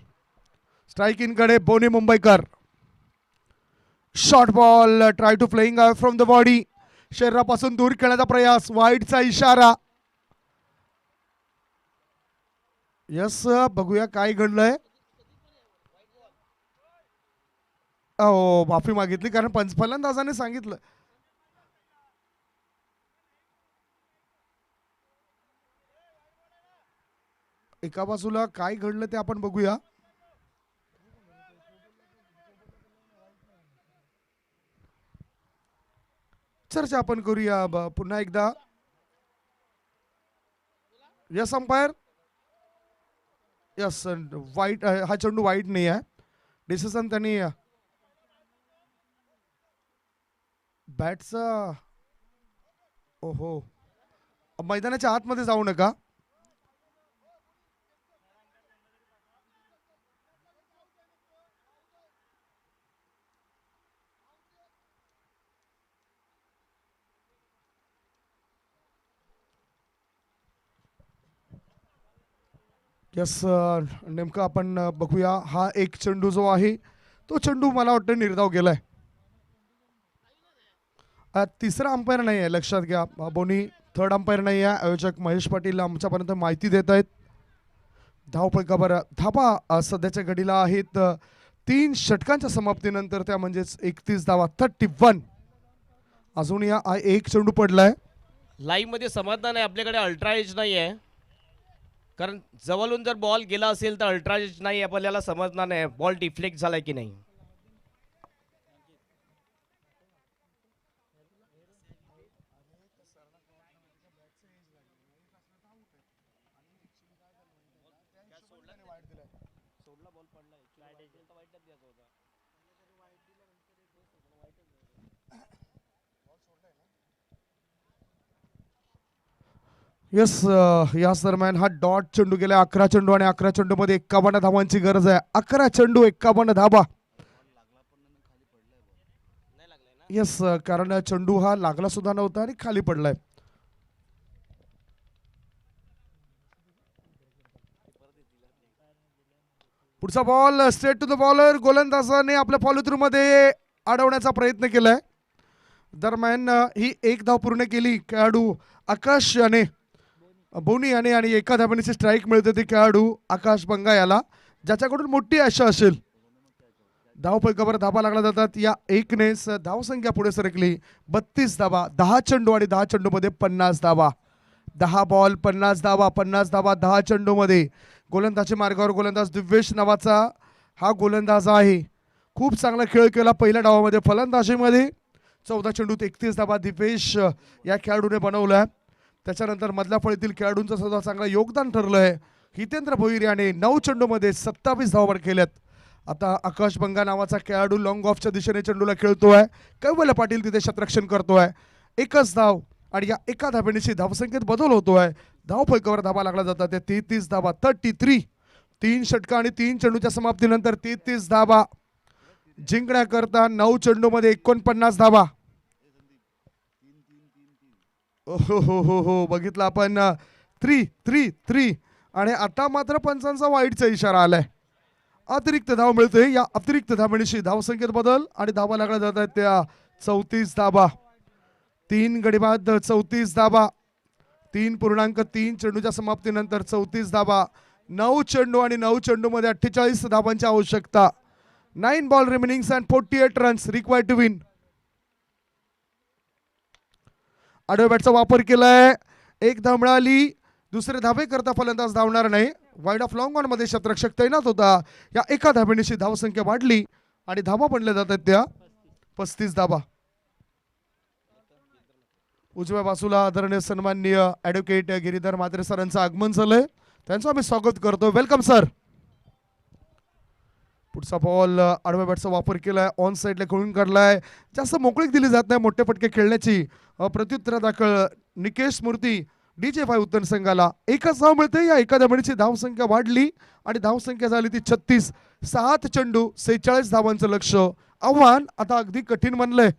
स्ट्राइक इन कडे Boni Mumbaikar. Short ball try to flying from the body. शरीरापासून दूर खेळण्याचा प्रयास. वाईडचा इशारा. यस, बघूया काय घडलंय. माफी मागितली कारण फलंदाजाने सांगितलं. एका बाजूला काय घडलं ते आपण बघूया. चर्चा आपण करूया पुन्हा एकदा. Yes umpire. यस, वाईट हा चेंडू वाईट नाही आहे. डिसिजन त्यांनी बॅटचा. ओहो, मैदानाच्या आतमध्ये जाऊ नका. यस, नेमकं आपण बघूया. हा एक चेंडू जो आहे तो चेंडू मला वाटतं निर्धाव गेलाय. तिसरा अंपायर नाही आहे, लक्षात घ्या. बोनी थर्ड अंपायर नाही आहे. आयोजक महेश पाटील आमच्यापर्यंत माहिती देत आहेत. धावपळीकावर धाबा सध्याच्या घडीला आहेत 3 षटकांच्या समाप्तीनंतर, त्या म्हणजेच 31 धावा 31. अजून या एक चेंडू पडलाय. लाईव्ह मध्ये समाधान आहे, आपल्याकडे अल्ट्रा एज नाही आहे. कारण जवळून जर बॉल गेला असेल तर अल्ट्रा एज नाही, आपल्याला समजणार नाही बॉल डिफ्लेक्ट झालाय की नाही. यस, याच दरम्यान हा डॉट चेंडू गेला. 11 चेंडू आणि 11 चेंडू मध्ये 51 धावांची गरज आहे. 11 चेंडू 51 धावा. यस, कारण चेंडू हा लागला सुद्धा नव्हता आणि खाली पडलाय. पुढचा ball straight to the bowler. गोलंदाजाने आपल्या फॉलो थ्रू मध्ये अडवण्याचा प्रयत्न केलाय. दरम्यान ही एक धाव पूर्ण केली खेळाडू आकाश याने, बोनी याने, आणि एका धावेची स्ट्राईक मिळते ती खेळाडू आकाश बंगा याला, ज्याच्याकडून मोठी आशा असेल. धावपळीकावर धाबा लागला जातात. या एकने धावसंख्या पुढे सरकली. 32 धावा. 10 चेंडू आणि 10 चेंडू मध्ये 50 धावा. 10 बॉल 50 धावा. 50 धावा 10 चेंडू मध्ये. गोलंदाजी मार्गावर गोलंदाज दिव्येश नावाचा हा गोलंदाज आहे. खूप चांगला खेळ केला पहिल्या डावामध्ये. फलंदाजीमध्ये 14 चेंडूत 31 धाबा दीपेश या खेळाडूने बनवलाय. त्याच्यानंतर मधल्या फळीतील खेळाडूंचं सुद्धा चांगलं योगदान ठरलंय. हितेंद्र भोईर याने 9 चेंडूमध्ये 27 धावा केल्यात. आता आकाश बंगा नावाचा खेळाडू लॉंग ऑफच्या दिशेने चेंडूला खेळतोय. कैवल्य पाटील तिथे क्षेत्ररक्षण करतोय. एकच धाव आणि या एका धाब्यानिशी धावसंख्येत बदल होतोय. धाव फलकावर धाबा लागला जातात ते 33 धाबा 33. 3 षटका आणि 3 चेंडूच्या समाप्तीनंतर 33 धाबा जिंकण्याकरता 9 चेंडूमध्ये 49 धाबा. हो बघितलं आपण 3 आणि आता मात्र पंचांचा वाईटचा इशारा आलाय. अतिरिक्त धाव मिळते. या अतिरिक्त धाबेनिशी धावसंख्येत बदल आणि धाबा लागला जात आहेत त्या 34 धाबा. 3 गडी बाद 34 धाबा. 3.3 चेंडूच्या समाप्तीनंतर 34 धाबा. 9 चेंडू आणि 9 चेंडू मध्ये 48 धाबांची आवश्यकता. 9 ball remaining and 48 runs required to win. आडव्या बॅटचा वापर केलाय. एक धाव मिळाली. दुसरे धाबे करता फलंदाज धावणार नाही. वाईड ऑफ लॉंग ऑन मध्ये क्षेत्ररक्षक तैनात होता. या एका धाबेनिशी धावसंख्या वाढली आणि धाबा बनल्या जातात त्या 35 धाबा. उजव्या बाजूला आदरणीय सन्माननीय ॲडव्होकेट गिरीधर म्हात्रे सरांचं आगमन झालंय. त्यांचं आम्ही स्वागत करतो. Welcome sir. पुढचा बॉल आडव्या बॅटचा वापर केलाय. ऑन साईडला खेळून काढलाय. जास्त मोकळीक दिली जात नाही मोठे फटके खेळण्याची. प्रत्युत्तरादाखल निकेश मूर्ती DJ5 उत्तर संघाला एकच धाव मिळते. या एका धाबेची धावसंख्या वाढली आणि धावसंख्या झाली ती 36. 7 चेंडू 46 धावांचं लक्ष. आव्हान आता अगदी कठीण बनलंय.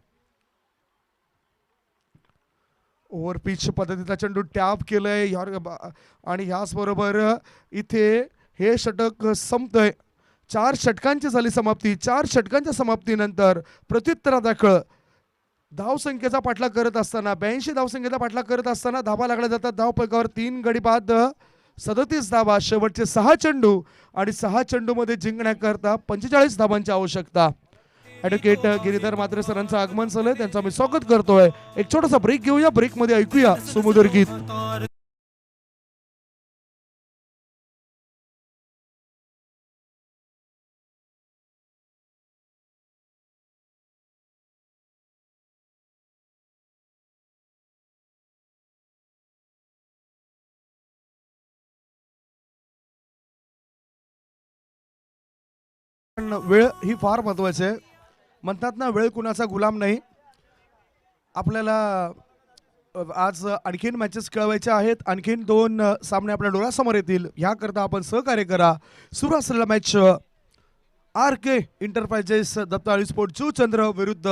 ओव्हर पिच पद्धतीचा चेंडू टॅप केलंय आणि ह्याच बरोबर इथे हे षटक संपतंय. 4 षटकांची झाली समाप्ती. 4 षटकांच्या समाप्तीनंतर प्रत्युत्तरादाखल धावसंख्येचा पाठलाग करत असताना 82 धावसंख्येचा पाठलाग करत असताना धाबा लागल्या जातात. धाव फलकावर 3 गडी बाद 37 धाबा. शेवटचे 6 चेंडू आणि 6 चेंडू मध्ये जिंकण्याकरता 45 धाबांची आवश्यकता. ॲडव्होकेट गिरीधर म्हात्रे सरांचं आगमन झालंय. त्यांचं मी स्वागत करतोय. एक छोटासा ब्रेक घेऊया. ब्रेक मध्ये ऐकूया सुमधुर गीत. वेळ ही फार महत्वाची आहे. म्हणतात ना वेळ कुणाचा गुलाम नाही. आपल्याला आज आणखीन मॅचेस खेळवायच्या आहेत. आणखीन 2 सामने आपल्या डोळ्यासमोर येतील. ह्याकरता आपण सहकार्य करा. सुरू असलेला match RK enterprises Dattali sport Juchandra विरुद्ध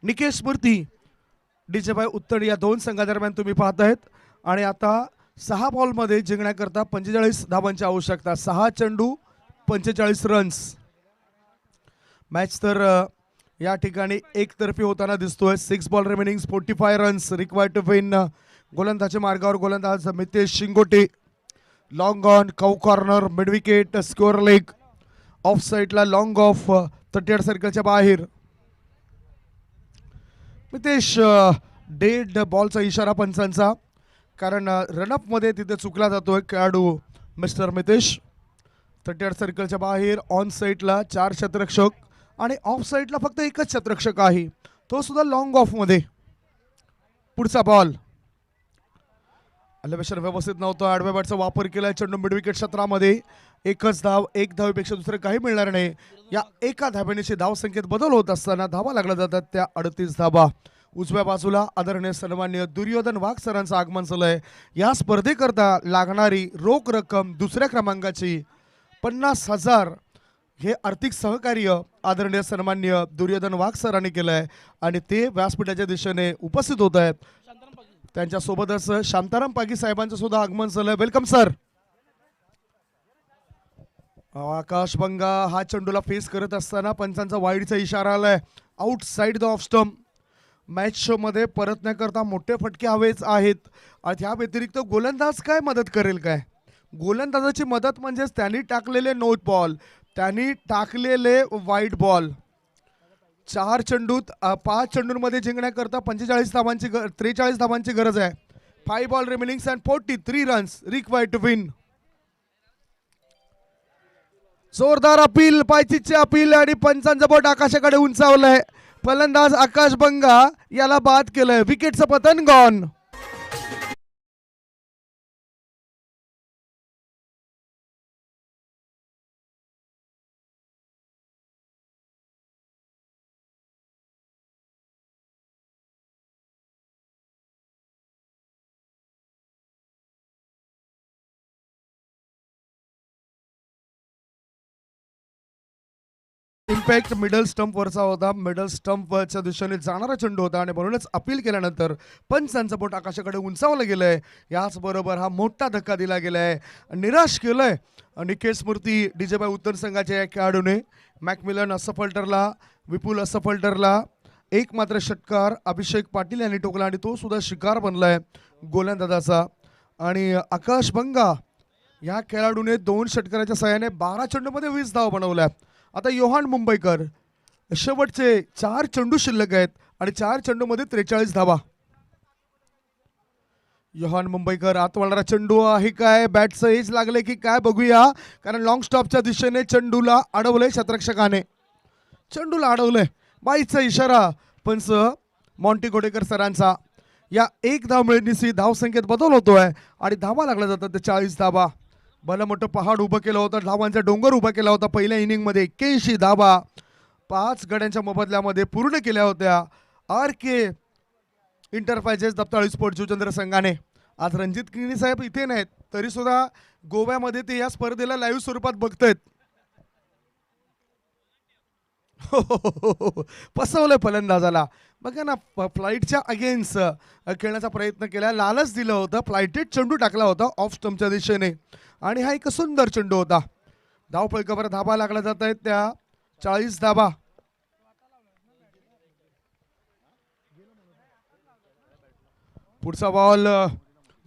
निकेश मूर्ती DJ5 उत्तर या 2 संघादरम्यान तुम्ही पाहत आहेत. आणि आता 6 बॉलमध्ये जिंकण्याकरता 45 धाबांची आवश्यकता. 6 चेंडू 45 रन्स. मॅच तर या ठिकाणी एकतर्फी होताना दिसतोय. 6 ball remaining 45 runs required to win. गोलंदाजी मार्गावर गोलंदाज Mitesh Shingote. Long on cow corner mid wicket square leg. Off साईडला लॉंग ऑफ 38 सर्कलच्या बाहेर. मितेश डेड बॉलचा इशारा पंचांचा. कारण रनअप मध्ये तिथे चुकला जातोय खेळाडू मिस्टर मितेश. 38 सर्कलच्या बाहेर. ऑन साईडला 4 क्षेत्ररक्षक आणि ऑफ साईडला फक्त एकच क्षेत्ररक्षक आहे. तो सुद्धा लॉंग ऑफ मध्ये. पुढचा बॉल एलिव्हेशन व्यवस्थित नव्हतं. आडव्या बॅटचा वापर केलाय. चेंडू मिड विकेट क्षेत्रामध्ये. एकच धाव. एक धावेपेक्षा दुसरं काही मिळणार नाही. या एका धाब्यानिशी धावसंख्येत बदल होत असताना धावा लागल्या जातात त्या 38 धाबा. उजव्या बाजूला आदरणीय सन्माननीय दुर्योधन वाघ सरांचं आगमन झालंय. या स्पर्धेकरता लागणारी रोख रक्कम दुसऱ्या क्रमांकाची 50,000 हे आर्थिक सहकार्य आदरणीय सन्माननीय दुर्योधन वाघ सरांनी केलंय आणि ते व्यासपीठाच्या दिशेने उपस्थित होत आहेत. त्यांच्यासोबतच शांताराम पागी साहेबांचं सुद्धा आगमन झालंय. Welcome sir. आकाश बंगा हा चेंडूला फेस करत असताना पंचांचा वाईडचा इशारा आलाय. Out side the off stump. Match मध्ये परतण्याकरता मोठे फटके हवेच आहेत. त्या व्यतिरिक्त गोलंदाज काय मदत करेल काय. गोलंदाजाची मदत म्हणजेच त्यांनी टाकलेले नो बॉल. त्यांनी टाकलेले वाईट बॉल. 4 चेंडूत 5 चेंडूंमध्ये जिंकण्याकरता 43 धावांची 43 धावांची गरज आहे. 5 ball remaining and 43 runs required to win. जोरदार अपील. पायचीचे अपील आणि पंचांचं बोट आकाशाकडे उंचावलंय. फलंदाज आकाश बंगा याला बाद केलंय. विकेटचं पतन गॉन. इम्पॅक्ट मिडल स्टंप वरचा होता. मिडल स्टंपच्या दिशेने जाणारा चेंडू होता आणि म्हणूनच अपील केल्यानंतर पंचांचं बोट आकाशाकडे उंचावलं गेलंय. याचबरोबर हा मोठा धक्का दिला गेलाय. निराश केलंय निकेश स्मृती डीजेबाई उत्तर संघाच्या या खेळाडूने. मॅकमिलन असफल्टरला, विपुल असफल्टरला एक मात्र षटकार अभिषेक पाटील यांनी टोकला आणि तो सुद्धा शिकार बनलाय गोलंदाजाचा. आणि आकाश बंगा या खेळाडूने 2 षटकाराच्या सहाय्याने 12 चेंडूमध्ये 20 धावा बनवल्या. आता योहान मुंबईकर शेवटचे 4 चेंडू शिल्लक आहेत आणि 4 चेंडूमध्ये 43 धावा. योहान मुंबईकर आत वळणारा चेंडू आहे काय, बॅटचं एज लागले की काय बघूया. कारण लॉंग स्टॉपच्या दिशेने चेंडूला अडवलंय क्षेत्ररक्षकाने. चेंडूला अडवलंय. बाईचा इशारा पंच मॉन्टी कोडेकर सरांचा. या 1 धाव मिळण्याची धावसंख्येत बदल होतोय आणि धावा लागल्या जातात ते 40 धावा. भलं मोठं पहाड उभं केलं होतं, धावांचा डोंगर उभा केला होता पहिल्या इनिंगमध्ये. 81 धावा 5 गड्यांच्या मोबदल्यामध्ये पूर्ण केल्या होत्या R K enterprises दप्ताळी sport Juchandra संघाने. आज रणजित किणी साहेब इथे नाहीत तरी सुद्धा गोव्यामध्ये ते या स्पर्धेला लाईव्ह स्वरूपात बघतायत. फसवलंय फलंदाजाला. बघा ना, फ्लाईटच्या अगेन्स्ट खेळण्याचा प्रयत्न केला, लालच दिलं होतं, फ्लाईटेड चेंडू टाकला होता ऑफ स्टंपच्या दिशेने आणि हा एक सुंदर चेंडू होता. धावफलकावर धाबा लागला जात आहेत त्या 40 धाबा. पुढचा बॉल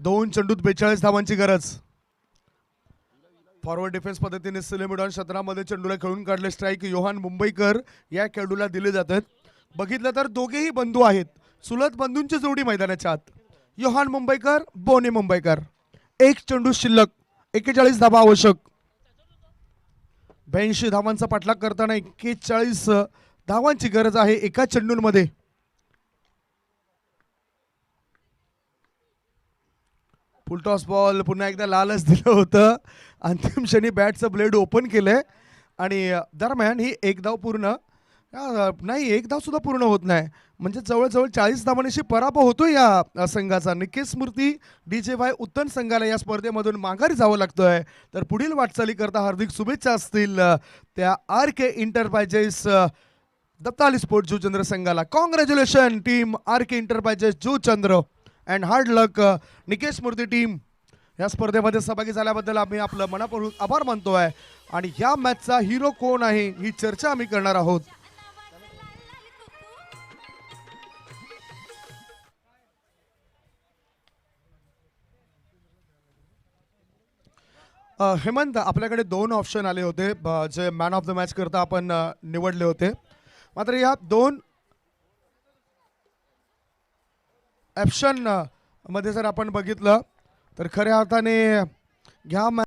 2 चेंडूत 42 धावांची गरज. फॉरवर्ड डिफेन्स पद्धतीने सिलेमिडॉन क्षेत्रामध्ये चेंडूला खेळून काढले. स्ट्राईक योहान मुंबईकर या खेळाडूला दिले जातात. बघितलं तर दोघेही बंधू आहेत, चुलत बंधूंची जोडी मैदानाच्या आत. योहान मुंबईकर, बोने मुंबईकर. 1 चेंडू शिल्लक, 41 धावा आवश्यक. 82 धावांचा पाठलाग करताना 41 धावांची गरज आहे एका चेंडूंमध्ये. फुलटॉस बॉल पुन्हा एकदा लालच दिलं होतं. अंतिम क्षणी बॅटचं ब्लेड ओपन केलंय आणि दरम्यान ही 1 धाव पूर्ण नाही, 1 धाव सुद्धा पूर्ण होत नाही. म्हणजे जवळजवळ 40 धावांशी पराभव होतो या संघाचा. निकेश स्मृती डीजेवाय उत्तन संघाला या स्पर्धेमधून माघारी जावं लागतोय. तर पुढील वाटचाली करता हार्दिक शुभेच्छा असतील त्या R K enterprises Dattali sport Juchandra संघाला. Congratulation team R K enterprises Juchandra and hard luck Nikesh Smruti team. या स्पर्धेमध्ये सहभागी झाल्याबद्दल आम्ही आपलं मनापूर्वक आभार मानतोय. आणि या मॅचचा हिरो कोण आहे ही चर्चा आम्ही करणार आहोत. हेमंत, आपल्याकडे 2 ऑप्शन आले होते जे मॅन ऑफ द मॅच करता आपण निवडले होते. मात्र या 2 ऑप्शन मध्ये जर आपण बघितलं तर खऱ्या अर्थाने ह्या